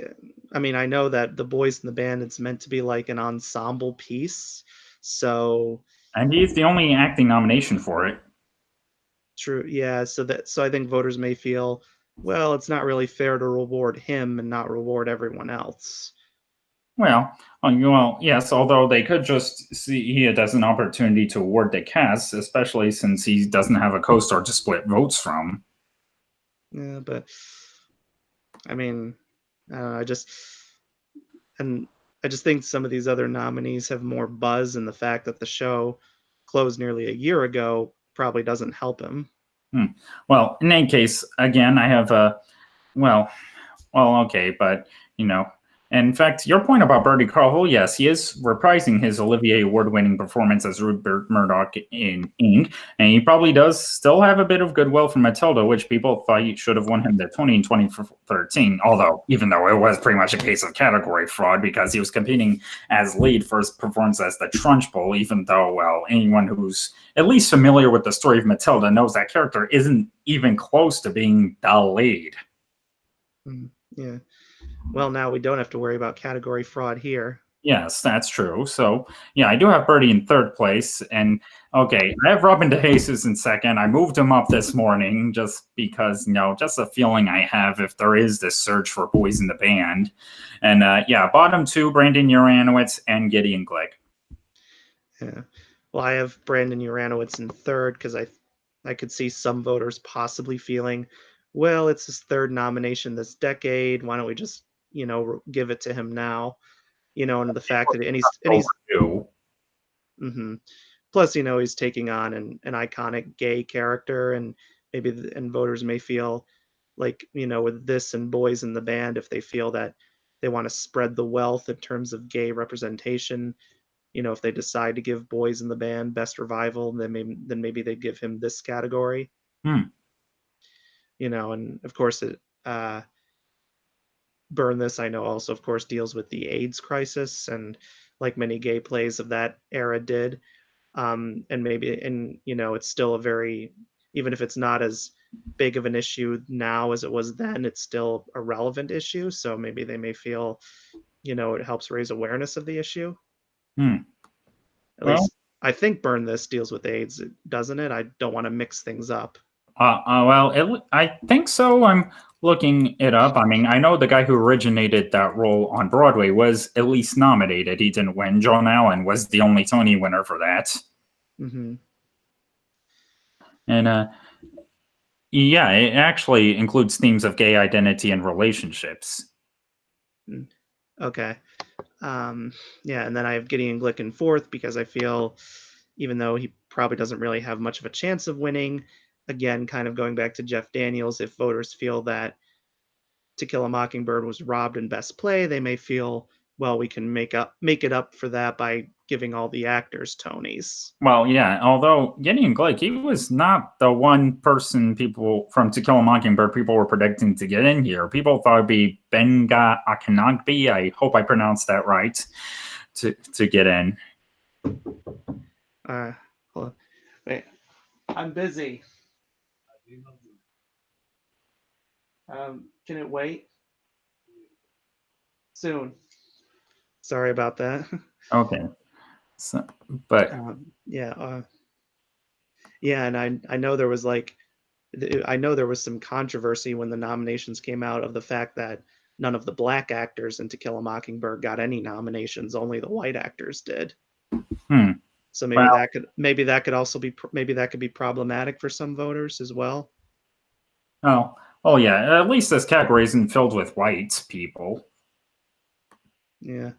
S2: I know that the boys in the band, it's meant to be like an ensemble piece. So
S1: And he's the only acting nomination for it.
S2: true. Yeah. So I think voters may feel, well, it's not really fair to reward him and not reward everyone else.
S1: Well, yes, although they could just see it as an opportunity to award the cast, especially since he doesn't have a co-star to split votes from.
S2: Yeah, but I mean, I just and I just think some of these other nominees have more buzz, and the fact that the show closed nearly a year ago probably doesn't help him.
S1: Hmm. Well, in any case, again, I have Well, Well, okay, but you know, in fact, your point about Bertie Carl, yes, he is reprising his Olivier Award-winning performance as Rupert Murdoch in Ink, and he probably does still have a bit of goodwill from Matilda, which people thought he should have won him the Tony in 2013. Although, even though it was pretty much a case of category fraud because he was competing as lead for his performance as the Trunchbull, even though, well, anyone who's at least familiar with the story of Matilda knows that character isn't even close to being the lead.
S2: Yeah. Well, now we don't have to worry about category fraud here.
S1: Yes, that's true. So, yeah, I do have Birdie in third place. And okay, I have Robin DeJesus in second. I moved him up this morning just because, just a feeling I have if there is this surge for boys in the band. And yeah, bottom two, Brandon Uranowitz and Gideon Glick.
S2: Yeah. Well, I have Brandon Uranowitz in third because I could see some voters possibly feeling, well, it's his third nomination this decade. Why don't we just, give it to him now? And the fact that and he's
S1: Overdue.
S2: hmm plus, he's taking on an iconic gay character, and and voters may feel like, with this and Boys in the Band, if they feel that they want to spread the wealth in terms of gay representation, if they decide to give Boys in the Band best revival, then maybe they give him this category.
S1: Hmm.
S2: And of course Burn This, I know, also of course deals with the AIDS crisis, and like many gay plays of that era did. And it's still a very, even if it's not as big of an issue now as it was then, it's still a relevant issue, so maybe they may feel, it helps raise awareness of the issue.
S1: Hmm.
S2: At
S1: Well,
S2: least I think Burn This deals with AIDS, doesn't it? I don't want to mix things up.
S1: I think so. I'm looking it up. I mean, I know the guy who originated that role on Broadway was at least nominated. He didn't win. John Allen was the only Tony winner for that.
S2: Hmm.
S1: And yeah, it actually includes themes of gay identity and relationships.
S2: Okay. um yeah, and then I have Gideon Glick in fourth because I feel, even though he probably doesn't really have much of a chance of winning, again, kind of going back to Jeff Daniels, if voters feel that To Kill a Mockingbird was robbed in Best Play, they may feel, well, we can make it up for that by giving all the actors Tonys.
S1: Well, yeah, although Gideon Glick, he was not the one person people from To Kill a Mockingbird people were predicting to get in here. People thought it'd be Benga Akanagbe. I hope I pronounced that right to get in.
S2: Uh, Wait, I'm busy. Can it wait? Soon. Sorry about that.
S1: Okay. So, but
S2: Yeah, yeah, and I know there was like, I know there was some controversy when the nominations came out of the fact that none of the black actors in To Kill a Mockingbird got any nominations, only the white actors did.
S1: hmm.
S2: So
S1: Well,
S2: maybe that could be problematic for some voters as well.
S1: oh yeah. At least this category isn't filled with white people.
S2: Yeah.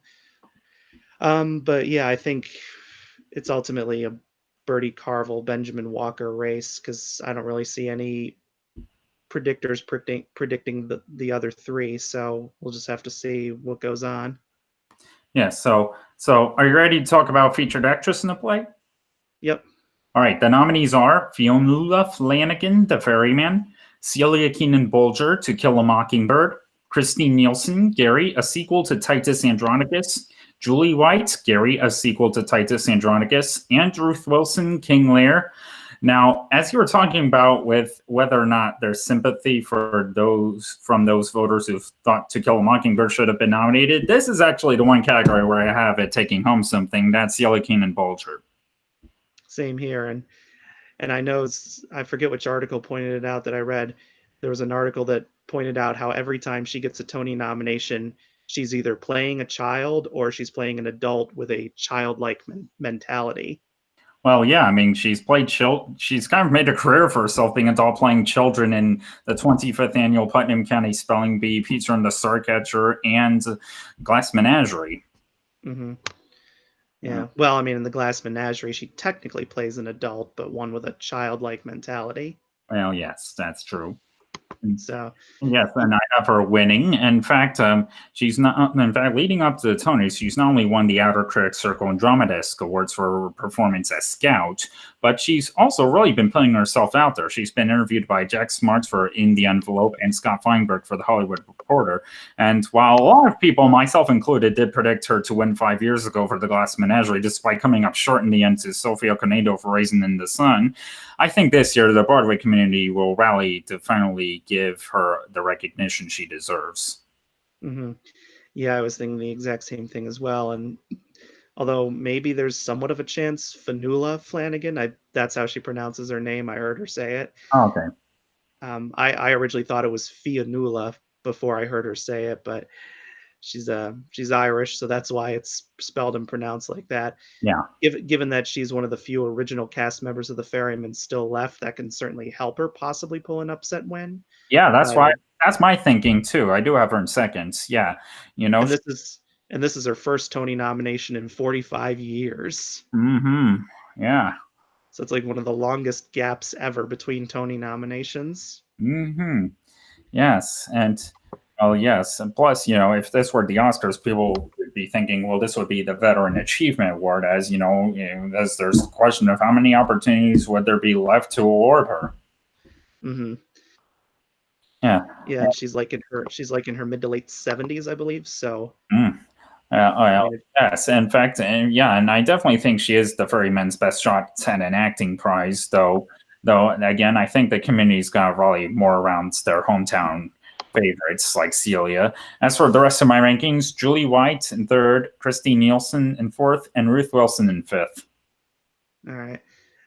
S2: But yeah, I think it's ultimately a Bertie Carvel, Benjamin Walker race because I don't really see any predictors predicting the other three. So we'll just have to see what goes on.
S1: Yeah. So are you ready to talk about featured actress in the play?
S2: Yep.
S1: All right, the nominees are Fionnuala Flanagan, The Ferryman, Celia Keenan Bolger, To Kill a Mockingbird, Christine Nielsen, Gary, a sequel to Titus Andronicus, Julie White, Gary, a sequel to Titus Andronicus, and Ruth Wilson, King Lear. Now, as you were talking about with whether or not there's sympathy for those from those voters who thought To Kill a Mockingbird should have been nominated, this is actually the one category where I have it taking home something. That's Celia Keenan Bolger.
S2: Same here. And I know I forget which article pointed it out that I read. There was an article that pointed out how every time she gets a Tony nomination, she's either playing a child or she's playing an adult with a childlike mentality.
S1: Well, yeah, I mean, she's kind of made a career for herself being adult playing children in the 25th annual Putnam County Spelling Bee, Peter and the Starcatcher, and Glass Menagerie.
S2: Hmm.
S1: Yeah.
S2: Yeah. Well, I mean, in the Glass Menagerie, she technically plays an adult, but one with a childlike mentality.
S1: Well, yes, that's true.
S2: So,
S1: Yes, and I have her winning. In fact, she's not. In fact, leading up to the Tonys, she's not only won the Outer Critics Circle and Drama Desk Awards for her performance as Scout, but she's also really been putting herself out there. She's been interviewed by Jack Smarts for In the Envelope and Scott Feinberg for The Hollywood Reporter. And while a lot of people, myself included, did predict her to win 5 years ago for The Glass Menagerie, despite coming up short in the end to Sofia Conedo for Raisin in the Sun, I think this year the Broadway community will rally to finally give her the recognition she deserves.
S2: hmm yeah, I was thinking the exact same thing as well. And although maybe there's somewhat of a chance Fanula Flanagan, that's how she pronounces her name. I heard her say it.
S1: Okay.
S2: I originally thought it was Fianula before I heard her say it, but she's Irish, so that's why it's spelled and pronounced like that.
S1: Yeah.
S2: Given that she's one of the few original cast members of the Ferryman still left, that can certainly help her possibly pull an upset win.
S1: Yeah, that's
S2: But
S1: why that's my thinking too. I do have her in seconds. Yeah. You know,
S2: and this is her first Tony nomination in 45 years.
S1: mm-hmm. Yeah.
S2: So it's like one of the longest gaps ever between Tony nominations.
S1: Mm-hmm. Yes. And oh yes. And plus, if this were the Oscars, people would be thinking, well, this would be the Veteran Achievement Award, as there's a question of how many opportunities would there be left to award her.
S2: hmm
S1: Yeah.
S2: Yeah, and she's like in her mid to late 70s, I believe. So
S1: Mm.
S2: I
S1: Well,
S2: mean,
S1: yes, in fact, yeah, and I definitely think she is the Ferryman's best shot at an acting prize, though. Though again, I think the community's got to rally more around their hometown favorites like Celia. As for the rest of my rankings, Julie White in third, Christine Nielsen in fourth, and Ruth Wilson in fifth.
S2: all right.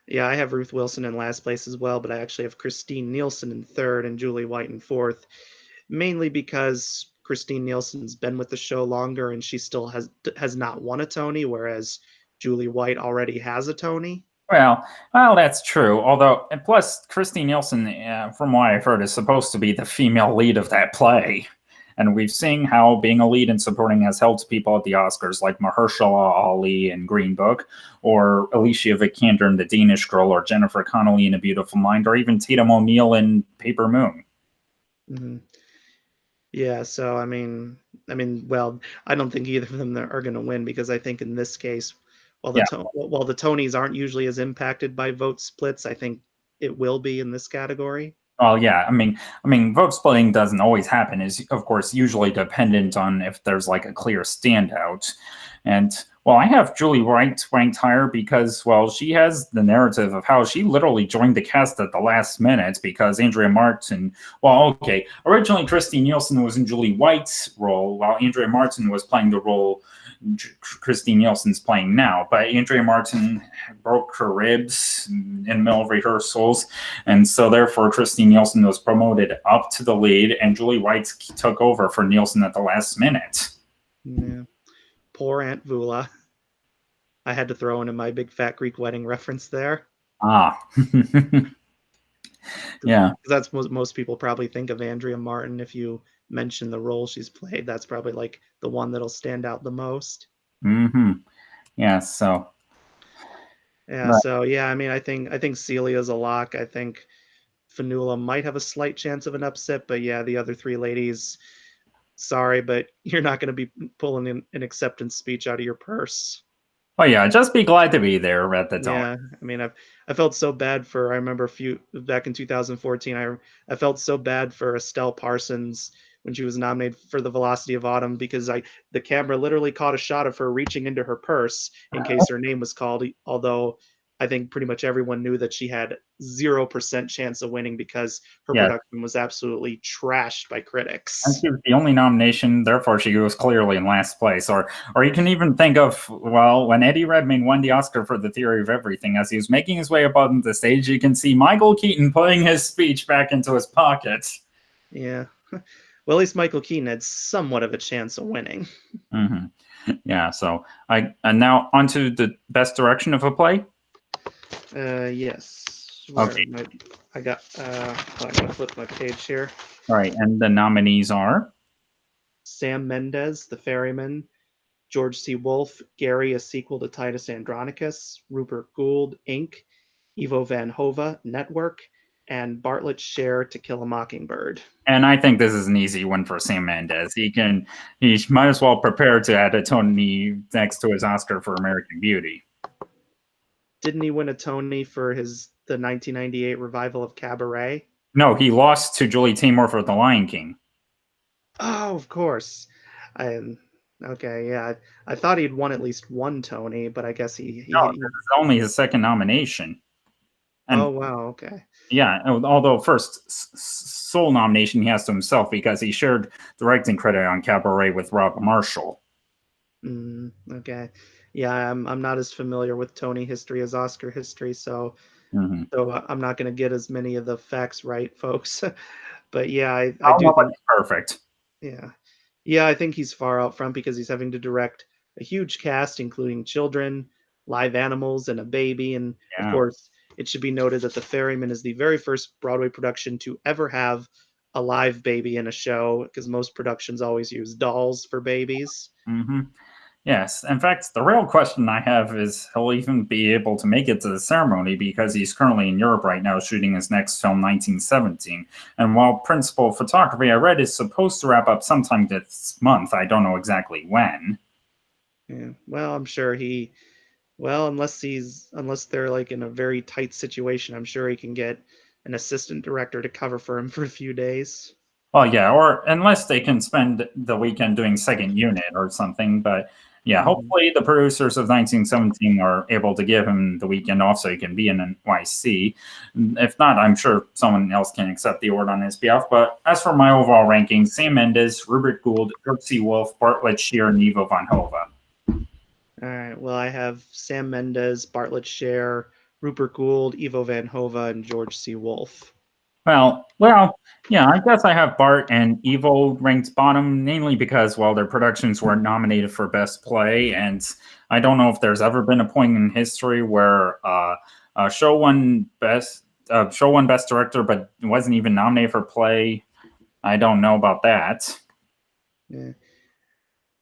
S2: Yeah, I have Ruth Wilson in last place as well, but I actually have Christine Nielsen in third and Julie White in fourth, mainly because Christine Nielsen's been with the show longer and she still has not won a Tony, whereas Julie White already has a Tony.
S1: Well, that's true. Although, and plus, Christine Nielsen, from what I've heard, is supposed to be the female lead of that play. And we've seen how being a lead and supporting has helped people at the Oscars, like Mahershala Ali in Green Book, or Alicia Vikander in The Danish Girl, or Jennifer Connelly in A Beautiful Mind, or even Tatum O'Neal in Paper Moon.
S2: hmm Yeah, so well, I don't think either of them are going to win because I think in this case,
S1: Yeah.
S2: while the Tonys aren't usually as impacted by vote splits, I think it will be in this category.
S1: Well, yeah. I mean, vote splitting doesn't always happen. Is of course usually dependent on if there's like a clear standout. And well, I have Julie Wright ranked higher because well, she has the narrative of how she literally joined the cast at the last minute because Andrea Martin. Well, okay, originally Christine Nielsen was in Julie White's role, while Andrea Martin was playing the role Christine Nielsen's playing now. But Andrea Martin broke her ribs in the middle of rehearsals, and so therefore Christine Nielsen was promoted up to the lead, and Julie White took over for Nielsen at the last minute.
S2: Yeah. Poor Aunt Vula. I had to throw in my big fat Greek wedding reference there.
S1: Ah, yeah.
S2: Because that's most people probably think of Andrea Martin. If you mention the role she's played, that's probably like the one that'll stand out the most.
S1: Mm-hmm. Yeah. So,
S2: Yeah,
S1: but
S2: so yeah, I think Celia's a lock. I think Fanula might have a slight chance of an upset, but yeah, the other three ladies, sorry, but you're not going to be pulling an acceptance speech out of your purse.
S1: oh yeah, just be glad to be there at the time.
S2: Yeah, I felt so bad for I remember a few back in 2014. I felt so bad for Estelle Parsons when she was nominated for the Velocity of Autumn because I the camera literally caught a shot of her reaching into her purse in case her name was called. Although I think pretty much everyone knew that she had 0% chance of winning because her
S1: Yeah,
S2: production was absolutely trashed by
S1: and
S2: critics.
S1: she was the only nomination, therefore she was clearly in last place. Or you can even think of well, when Eddie Redmayne won the Oscar for The Theory of Everything, as he was making his way up on the stage, you can see Michael Keaton putting his speech back into his pocket.
S2: Yeah. Well, at least Michael Keaton had somewhat of a chance of winning.
S1: Hmm. Yeah. So and now onto the best direction of a play.
S2: Yes. Where
S1: Okay.
S2: am I got I'm gonna flip my page here.
S1: All right, and the nominees are.
S2: Sam Mendes, The Ferryman, George C. Wolfe, Gary, a sequel to Titus Andronicus, Rupert Gould, Inc., Ivo Van Hove, Network, and Bartlett's share To Kill a Mockingbird.
S1: And I think this is an easy one for Sam Mendes. He might as well prepare to add a Tony next to his Oscar for American Beauty.
S2: Didn't he win a Tony for the 1998 revival of Cabaret?
S1: No, he lost to Julie Taymor for The Lion King.
S2: Oh, of course. I okay, yeah. I thought he'd won at least one Tony, but I guess
S1: No, this is only his second nomination.
S2: Oh
S1: And
S2: wow, okay.
S1: yeah, although first sole nomination he has to himself because he shared directing credit on Cabaret with Rob Marshall.
S2: Okay. Yeah, I'm not as familiar with Tony history as Oscar history, so I'm not going to get as many of the facts right, folks. But yeah, I
S1: Oh,
S2: do think
S1: nobody's perfect.
S2: yeah. Yeah, I think he's far out front because he's having to direct a huge cast, including children, live animals, and a baby. And of
S1: Yeah.
S2: course, it should be noted that The Ferryman is the very first Broadway production to ever have a live baby in a show, because most productions always use dolls for babies.
S1: Mm-hmm. Yes. In fact, the real question I have is he'll even be able to make it to the ceremony because he's currently in Europe right now shooting his next film, 1917. And while principal photography I read is supposed to wrap up sometime this month, I don't know exactly when.
S2: Yeah. Well, I'm sure unless they're like in a very tight situation, I'm sure he can get an assistant director to cover for him for a few days.
S1: Well, yeah, or unless they can spend the weekend doing second unit or something. But yeah,
S2: Mhm.
S1: hopefully the producers of 1917 are able to give him the weekend off so he can be in NYC. If not, I'm sure someone else can accept the award on his behalf. But as for my overall ranking, Sam Mendes, Rupert Gould, Kurt C. Wolf, Bartlett Shear, and Ivo Van Hove.
S2: All right. Well, I have Sam Mendes, Bartlett Sher, Rupert Gould, Ivo Van Hove, and George C. Wolfe.
S1: Yeah, I guess I have Bart and Evo ranked bottom, mainly because, well, their productions weren't nominated for Best Play, and I don't know if there's ever been a point in history where a show won Best Director, but wasn't even nominated for Play. I don't know about that.
S2: Yeah.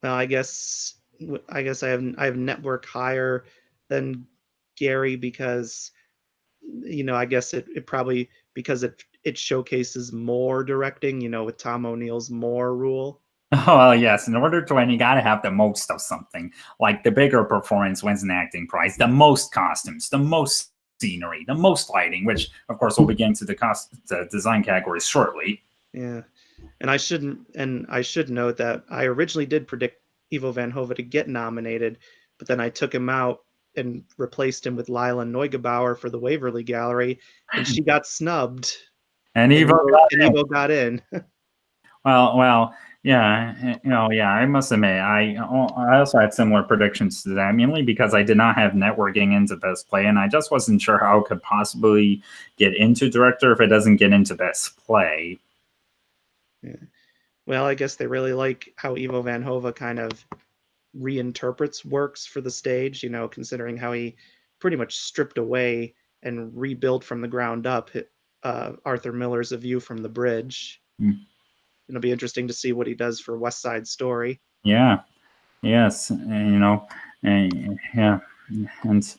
S2: Well, I guess I have Network higher than Gary because I guess it probably because it showcases more directing, with Tom O'Neill's more rule.
S1: Oh, yes. In order to win, you got to have the most of something. Like the bigger performance wins an acting prize, the most costumes, the most scenery, the most lighting, which, of course, we'll be getting to the design categories shortly.
S2: Yeah. And I should note that I originally did predict Ivo Van Hove to get nominated, but then I took him out and replaced him with Lila Neugebauer for the Waverly Gallery, and she got snubbed,
S1: And
S2: and
S1: Evo
S2: Ivo
S1: got
S2: and
S1: in.
S2: Ivo got in.
S1: Yeah, yeah. I must admit, I also had similar predictions to that, mainly because I did not have networking into Best Play, and I just wasn't sure how it could possibly get into Director if it doesn't get into Best Play.
S2: Yeah. Well, I guess they really like how Ivo Van Hove kind of reinterprets works for the stage, considering how he pretty much stripped away and rebuilt from the ground up Arthur Miller's A View from the Bridge.
S1: Mm.
S2: It'll be interesting to see what he does for West Side Story.
S1: Yeah, yes, and yeah, and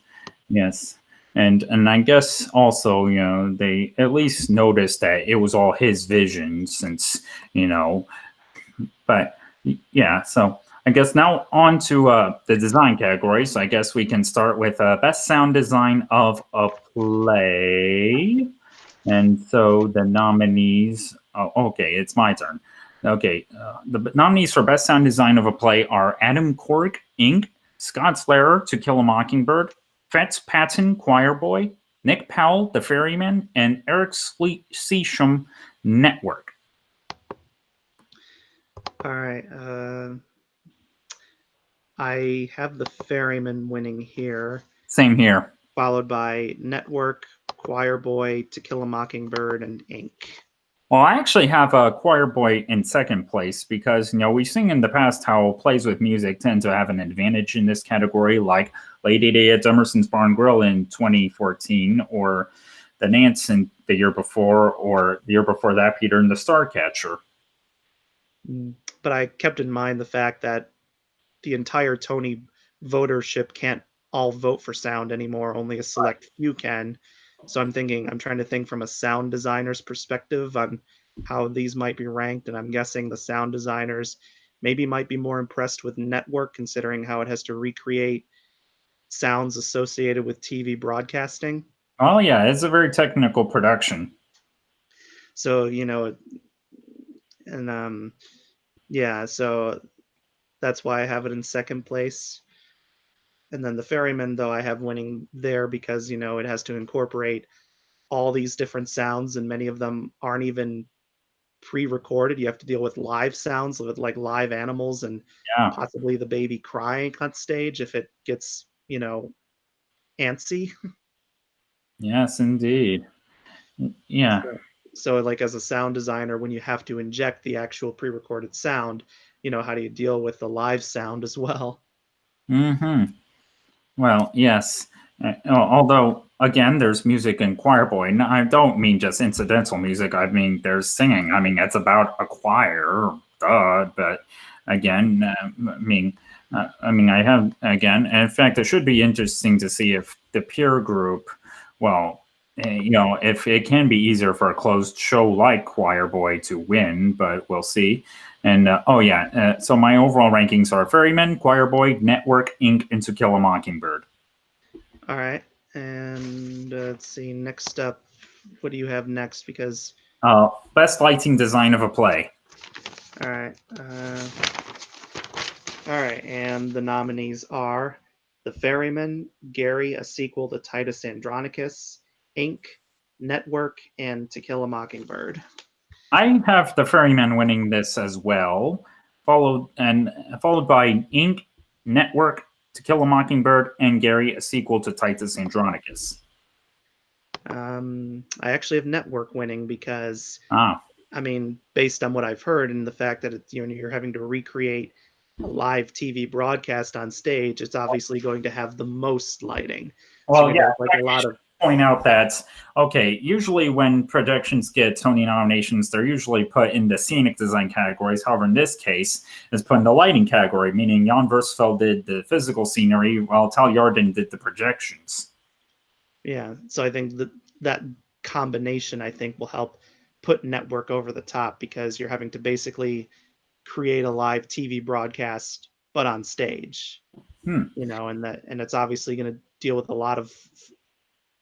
S1: yes, and I guess also they at least noticed that it was all his vision since you know but yeah, so I guess now on to the design categories. So I guess we can start with best sound design of a play. And so the nominees. Oh, okay, it's my turn. Okay, the nominees for best sound design of a play are Adam Cork, Inc., Scott Slater, To Kill a Mockingbird, Fetz Patton, Choir Boy, Nick Powell, The Ferryman, and Eric Seasham, Network.
S2: All right. I have the Ferryman winning here,
S1: Same here.
S2: followed by Network, Choir Boy, To Kill a Mockingbird, and Ink.
S1: Well, I actually have a choir boy in second place because we've seen in the past how plays with music tend to have an advantage in this category, like Lady Day at Emerson's Barn Grill in 2014, or the Nance in the year before, or the year before that, Peter and the Starcatcher.
S2: But I kept in mind the fact that the entire Tony votership can't all vote for sound anymore. Only a select few can. So I'm trying to think from a sound designer's perspective on how these might be ranked, and I'm guessing the sound designers maybe might be more impressed with network, considering how it has to recreate sounds associated with TV broadcasting.
S1: Oh yeah, it's a very technical production.
S2: So, and yeah, so that's why I have it in second place. And then the Ferryman, though, I have winning there because, it has to incorporate all these different sounds, and many of them aren't even pre-recorded. You have to deal with live sounds with like live animals and
S1: Yeah.
S2: possibly the baby crying on stage if it gets, antsy.
S1: Yes, indeed. Yeah.
S2: So like as a sound designer, when you have to inject the actual pre-recorded sound, how do you deal with the live sound as well?
S1: Hmm. Well, yes. Although, again, there's music in Choir Boy. And I don't mean just incidental music. I mean, there's singing. I mean, it's about a choir, duh. But again, I have again. And in fact, it should be interesting to see if the peer group, well, if it can be easier for a closed show like Choir Boy to win, but we'll see. And oh yeah, so my overall rankings are Ferryman, Choir Boy, Network, Inc., and To Kill a Mockingbird.
S2: All right. And let's see, next up, what do you have next? Because,
S1: Best lighting design of a play.
S2: all right. All right. And the nominees are The Ferryman, Gary, a sequel to Titus Andronicus, Inc., Network, and To Kill a Mockingbird.
S1: I have the Ferryman winning this as well, followed by Inc., Network, To Kill a Mockingbird, and Gary, a sequel to Titus Andronicus.
S2: I actually have Network winning because,
S1: Ah,
S2: I mean, based on what I've heard and the fact that it's, you're having to recreate a live TV broadcast on stage, it's obviously going to have the most lighting. So
S1: well,
S2: you're
S1: yeah.
S2: going to have like a lot of,
S1: Point out that okay, usually when productions get Tony nominations, they're usually put in the scenic design categories. However, in this case, it's put in the lighting category, meaning Jan Versfeld did the physical scenery while Tal Yarden did the projections.
S2: yeah. So I think that combination, I think, will help put Network over the top because you're having to basically create a live TV broadcast, but on stage,
S1: Hmm.
S2: and it's obviously going to deal with a lot of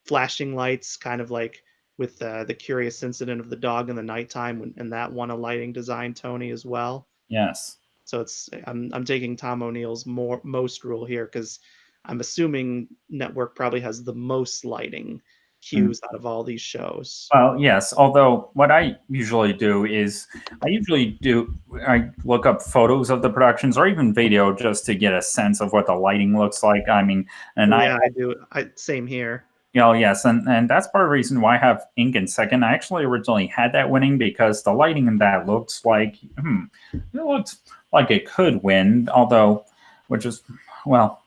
S2: flashing lights, kind of like with the curious incident of the dog in the nighttime, and that won a lighting design Tony as well.
S1: Yes.
S2: So I'm taking Tom O'Neill's most rule here because I'm assuming Network probably has the most lighting
S1: Hmm.
S2: cues out of all these shows.
S1: Well, yes. Although what I usually do is I look up photos of the productions or even video just to get a sense of what the lighting looks like. I mean, and
S2: Oh
S1: I
S2: yeah, I do. I Same here.
S1: Yes, and that's part of the reason why I have Ink in second. I actually originally had that winning because the lighting in that looks like it looks like it could win, although which is well,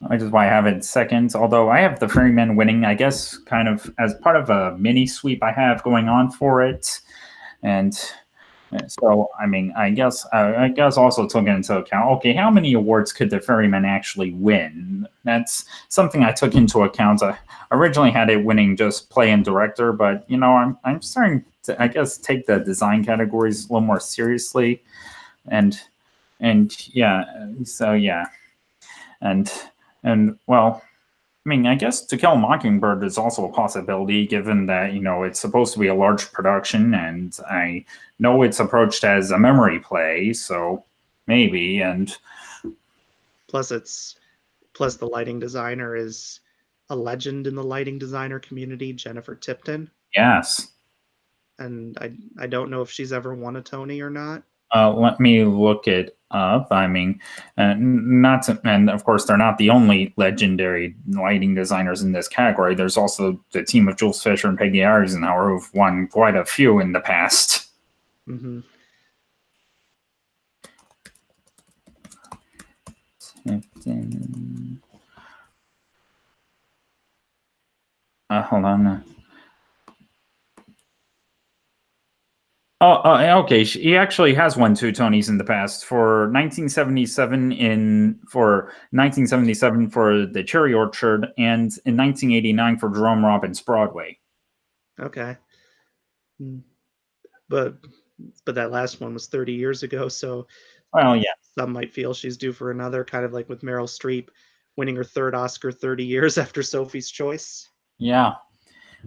S1: which is why I have it second. Although I have the Ferryman winning, I guess, kind of as part of a mini sweep I have going on for it, and so, I mean, I guess also took into account. Okay, how many awards could the Ferryman actually win? That's something I took into account. I originally had it winning just play and director, but I'm starting to, I guess, take the design categories a little more seriously, and yeah, so yeah, and well, I mean, I guess To Kill a Mockingbird is also a possibility, given that it's supposed to be a large production, and I know it's approached as a memory play, so maybe. And
S2: Plus, plus the lighting designer is a legend in the lighting designer community, Jennifer Tipton,
S1: yes,
S2: and I don't know if she's ever won a Tony or not.
S1: let me look it up. I mean, not to, and of course, they're not the only legendary lighting designers in this category. There's also the team of Jules Fisher and Peggy Eisenhower who've won quite a few in the past.
S2: Hmm.
S1: Hold on. Okay. He actually has won two Tonys in the past for 1977 for 1977 for The Cherry Orchard and in 1989 for Jerome Robbins' Broadway.
S2: Okay. Mm. But but that last one was 30 years ago, so
S1: Well, yeah,
S2: some might feel she's due for another, kind of like with Meryl Streep winning her third Oscar 30 years after Sophie's Choice.
S1: yeah.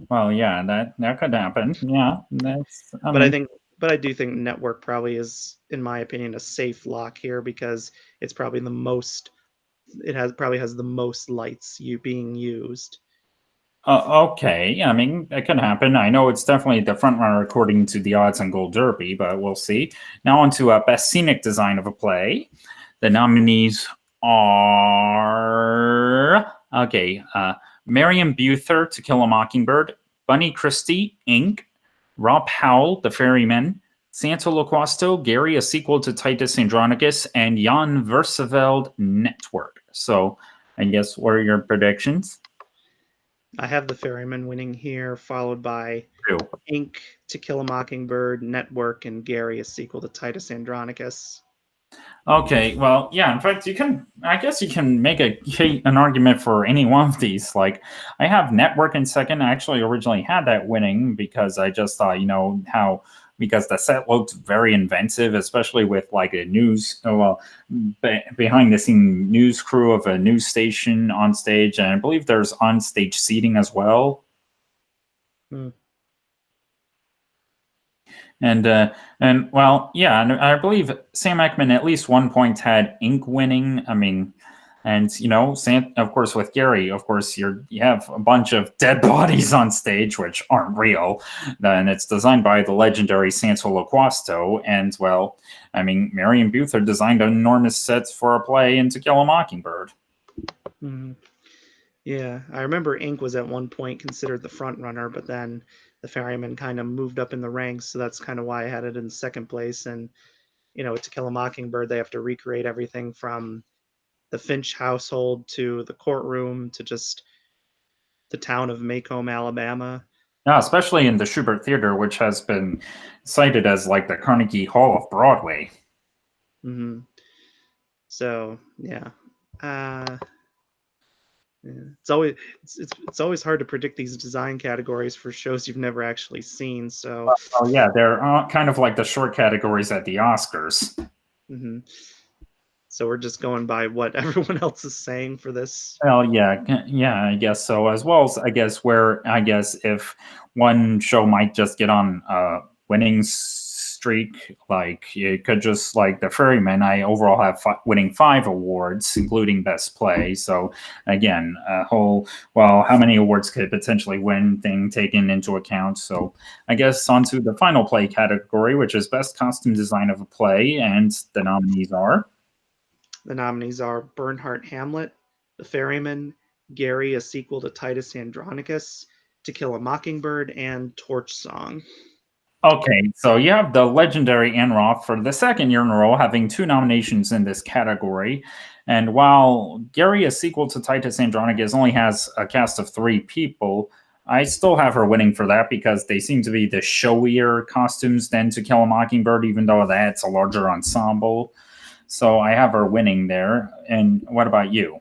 S1: Well, yeah, that could happen. Yeah, that's. I
S2: But I
S1: mean,
S2: think but I do think Network probably is, in my opinion, a safe lock here because it's probably the most it has probably has the most lights you being used.
S1: okay. I mean, that could happen. I know it's definitely the front runner according to the odds on Gold Derby, but we'll see. Now on to best scenic design of a play. The nominees are okay. Marion Buther, To Kill a Mockingbird, Bunny Christie, Inc., Rob Howell, The Ferryman, Santo Loquasto, Gary, a sequel to Titus Andronicus, and Jan Versaveld, Network. So, I guess what are your predictions?
S2: I have the Ferryman winning here, followed by
S1: Two.
S2: Inc., To Kill a Mockingbird, Network, and Gary, a sequel to Titus Andronicus.
S1: Okay, well, yeah. In fact, I guess you can make an argument for any one of these. Like, I have Network in second. I actually originally had that winning because I just thought, how because the set looked very inventive, especially with like a news, behind the scene news crew of a news station on stage, and I believe there's on stage seating as well.
S2: Hmm.
S1: And well, yeah, and I believe Sam Ekman at least one point had Ink winning. I mean, and Sam, of course, with Gary, of course, you have a bunch of dead bodies on stage which aren't real. And it's designed by the legendary Santo Loquasto. And well, I mean, Marion Buther designed enormous sets for a play in To Kill a Mockingbird.
S2: Hmm. Yeah, I remember Inc. was at one point considered the front runner, but then the Ferryman kind of moved up in the ranks, so that's kind of why I had it in second place. And To Kill a Mockingbird, they have to recreate everything from the Finch household to the courtroom to just the town of Macomb, Alabama.
S1: Yeah, especially in the Schubert Theater, which has been cited as like the Carnegie Hall of Broadway.
S2: Hmm. So yeah. Uh, yeah. It's always hard to predict these design categories for shows you've never actually seen. So
S1: Oh yeah, they're kind of like the short categories at the Oscars.
S2: mhm. So we're just going by what everyone else is saying for this.
S1: Well, yeah, yeah, I guess so. As well as I guess where I guess if one show might just get on a winning streak, like it could just like the Ferryman. I overall have winning 5 awards, including Best Play. So again, a whole well, how many awards could it potentially win? Thing taken into account. So I guess onto the final play category, which is Best Costume Design of a Play, and the nominees are.
S2: The nominees are Bernhardt Hamlet, The Ferryman, Gary, a sequel to Titus Andronicus, To Kill a Mockingbird, and Torch Song.
S1: Okay, so you have the legendary Anne Roth for the second year in a row having 2 nominations in this category. And while Gary, a sequel to Titus Andronicus, only has a cast of 3 people, I still have her winning for that because they seem to be the showier costumes than To Kill a Mockingbird, even though that's a larger ensemble. So I have her winning there. And what about you?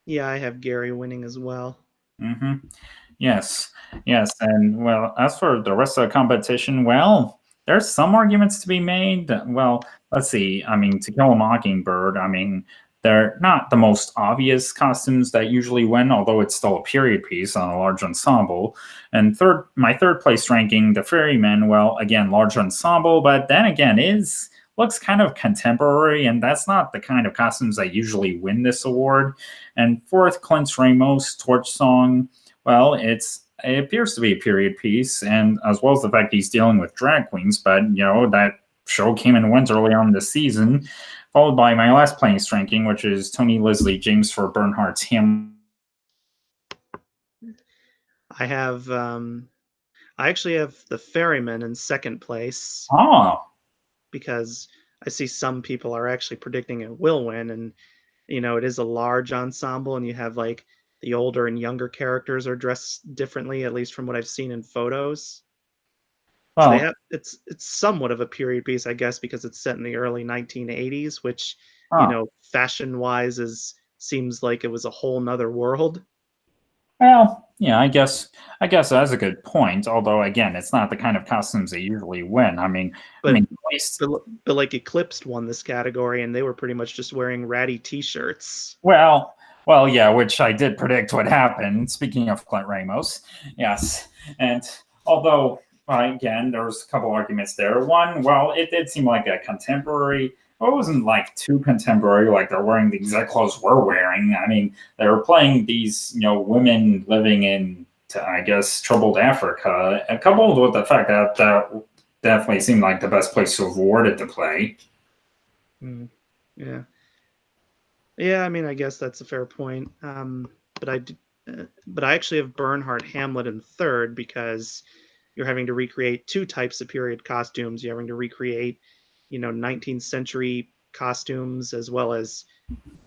S2: Yeah, I have Gary winning as well.
S1: Hmm. Yes, yes, and well, as for the rest of the competition, well, there's some arguments to be made. Well, let's see. I mean, To Kill a Mockingbird. I mean, they're not the most obvious costumes that usually win, although it's still a period piece on a large ensemble. And my third place ranking, The Ferryman. Well, again, large ensemble, but then again, is looks kind of contemporary, and that's not the kind of costumes that usually win this award. And fourth, Clint Ramos, Torch Song. Well, it appears to be a period piece, and as well as the fact he's dealing with drag queens. But that show came and went early on this season, followed by my last place ranking, which is Tony Leslie James for Bernhardt's Him.
S2: I have I actually have the Ferryman in second place
S1: Oh,
S2: because I see some people are actually predicting it will win, and it is a large ensemble, and you have like the older and younger characters are dressed differently, at least from what I've seen in photos. So they
S1: Well,
S2: have it's somewhat of a period piece, I guess, because it's set in the early 1980s, which,
S1: huh.
S2: fashion-wise is seems like it was a whole 'nother world.
S1: Well, yeah, I guess that's a good point. Although again, it's not the kind of costumes they usually win. I
S2: But
S1: mean, at least
S2: but like Eclipsed won this category, and they were pretty much just wearing ratty T-shirts.
S1: well, well, yeah, which I did predict would happen. Speaking of Clint Ramos, yes, and although again, there was a couple arguments there. One, well, it did seem like a contemporary. Well, it wasn't like too contemporary, like they're wearing the exact clothes we're wearing. I mean, they were playing these, women living in, I guess, troubled Africa, and coupled with the fact that that definitely seemed like the best place to award it to play.
S2: Mm, yeah. Yeah, I mean, I guess that's a fair point. But but I actually have Bernhardt Hamlet in third because you're having to recreate two types of period costumes. You're having to recreate, 19th century costumes, as well as,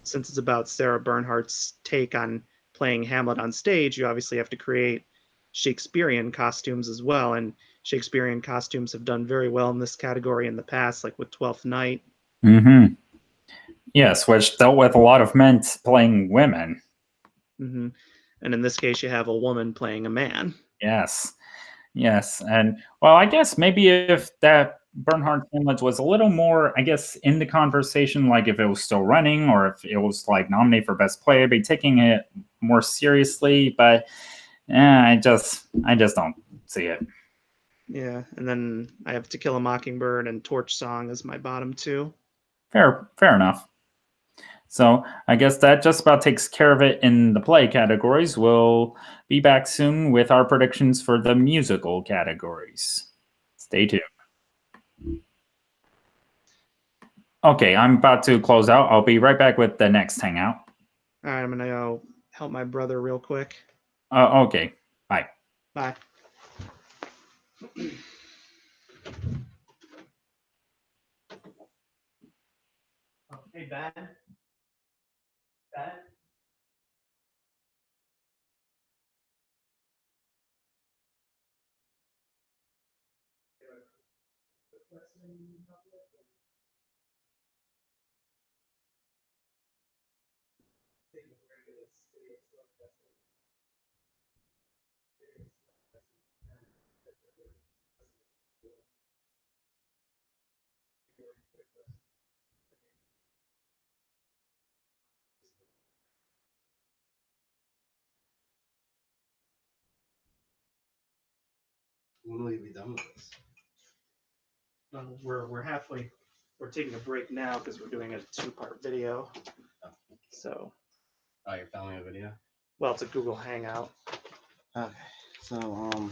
S2: since it's about Sarah Bernhardt's take on playing Hamlet on stage, you obviously have to create Shakespearean costumes as well. And Shakespearean costumes have done very well in this category in the past, like with Twelfth Night.
S1: Hmm. Yes, which dealt with a lot of men playing women.
S2: Hmm. And in this case, you have a woman playing a man.
S1: Yes. Yes, and well, I guess maybe if that Bernhard Sandwich was a little more, I guess, in the conversation, like if it was still running or if it was like nominated for best player, I'd be taking it more seriously. But I just don't see it.
S2: Yeah, and then I have To Kill a Mockingbird and Torch Song as my bottom two.
S1: Fair enough. So I guess that just about takes care of it in the play categories. We'll be back soon with our predictions for the musical categories. Stay tuned. Okay, I'm about to close out. I'll be right back with the next hangout.
S2: All right, I'm gonna go help my brother real quick.
S1: Okay, bye.
S2: Bye. Hey, Ben. Ben.
S3: When will you be done with this?
S2: We're halfway. We're taking a break now because we're doing a two-part video.
S3: Oh.
S2: So,
S3: Oh, you're filming a video?
S2: well, it's a Google Hangout.
S3: Okay. So,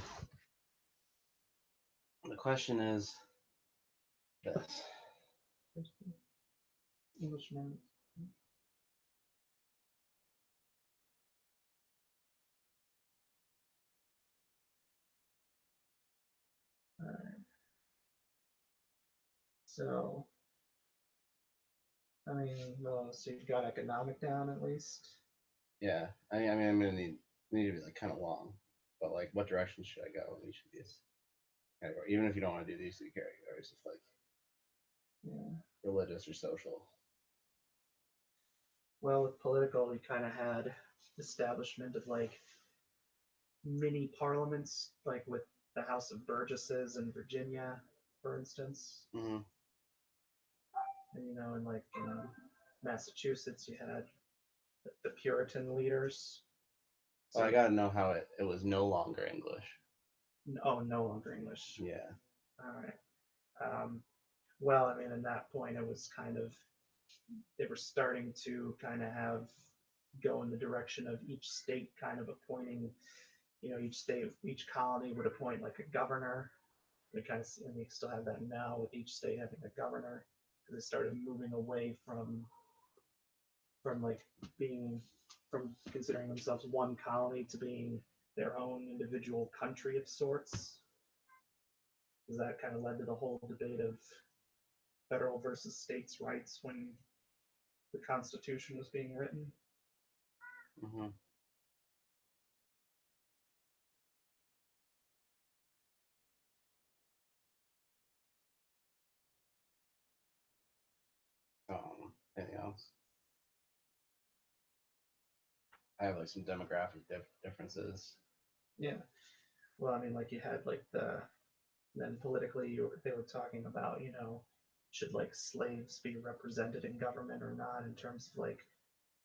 S3: the question is this.
S2: Englishman. All right. So, I mean, well, so you've got economic down at least.
S3: Yeah. I mean, I'm gonna need to be like kind of long, but like, what direction should I go in each of these categories? Even if you don't want to do these three categories, it's like
S2: Yeah.
S3: religious or social.
S2: Well, with political, we kind of had establishment of like mini parliaments, like with the House of Burgesses in Virginia, for instance.
S3: Mm-hmm.
S2: And in like Massachusetts, you had the Puritan leaders.
S3: So I gotta know how it was no longer English.
S2: Oh, no longer English.
S3: Yeah.
S2: All right. Well, I mean, at that point, it was kind of they were starting to kind of have go in the direction of each state kind of appointing. Each state, each colony would appoint like a governor. They kind of, and they still have that now with each state having a governor. They started moving away from like being from considering themselves one colony to being their own individual country of sorts. Because that kind of led to the whole debate of federal versus states' rights when the Constitution was being written.
S3: Mm-hmm. have like some demographic differences.
S2: Yeah. Well, I mean, like you had like then politically they were talking about, you know, should like slaves be represented in government or not in terms of like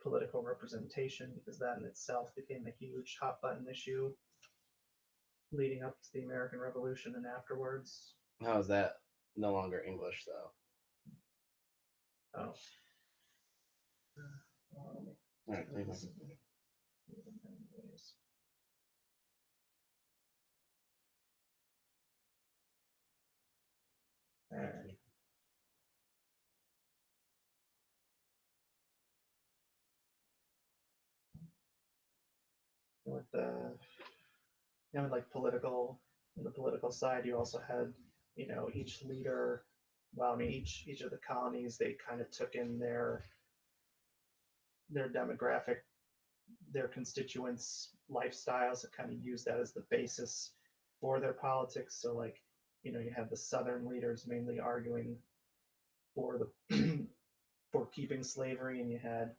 S2: political representation, because that in itself became a huge hot button issue leading up to the American Revolution and afterwards.
S3: How is that no longer English though?
S2: Oh.
S3: All right, leave my-
S2: Alright. With the, you know, like in the political side, you also had, you know, each leader. Well, I mean, each of the colonies, they kind of took in their demographic, their constituents' lifestyles, and kind of used that as the basis for their politics. So, like, you know, you have the southern leaders mainly arguing for the for keeping slavery, and you had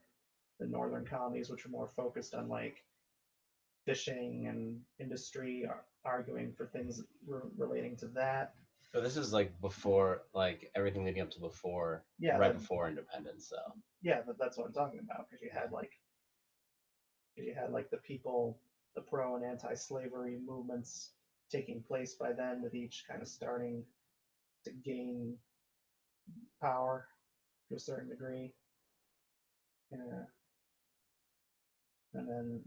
S2: the northern colonies, which were more focused on like fishing and industry, arguing for things relating to that.
S3: So this is like before, like everything leading up to before,
S2: Yeah,
S3: right before independence. So
S2: yeah, that's what I'm talking about, because you had like the people, the pro and anti-slavery movements taking place by then, with each kind of starting to gain power to a certain degree. Yeah. And then,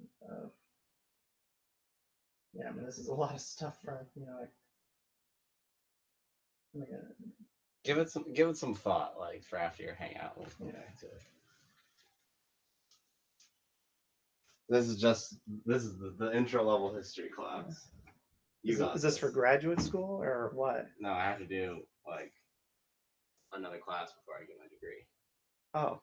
S2: yeah, I mean, this is a lot of stuff for, you know, like,
S3: give it some thought, like for after your hangout. We'll come back to it. This is the intro level history class.
S2: is this for graduate school or what?
S3: No, I have to do like another class before I get my degree.
S2: Oh,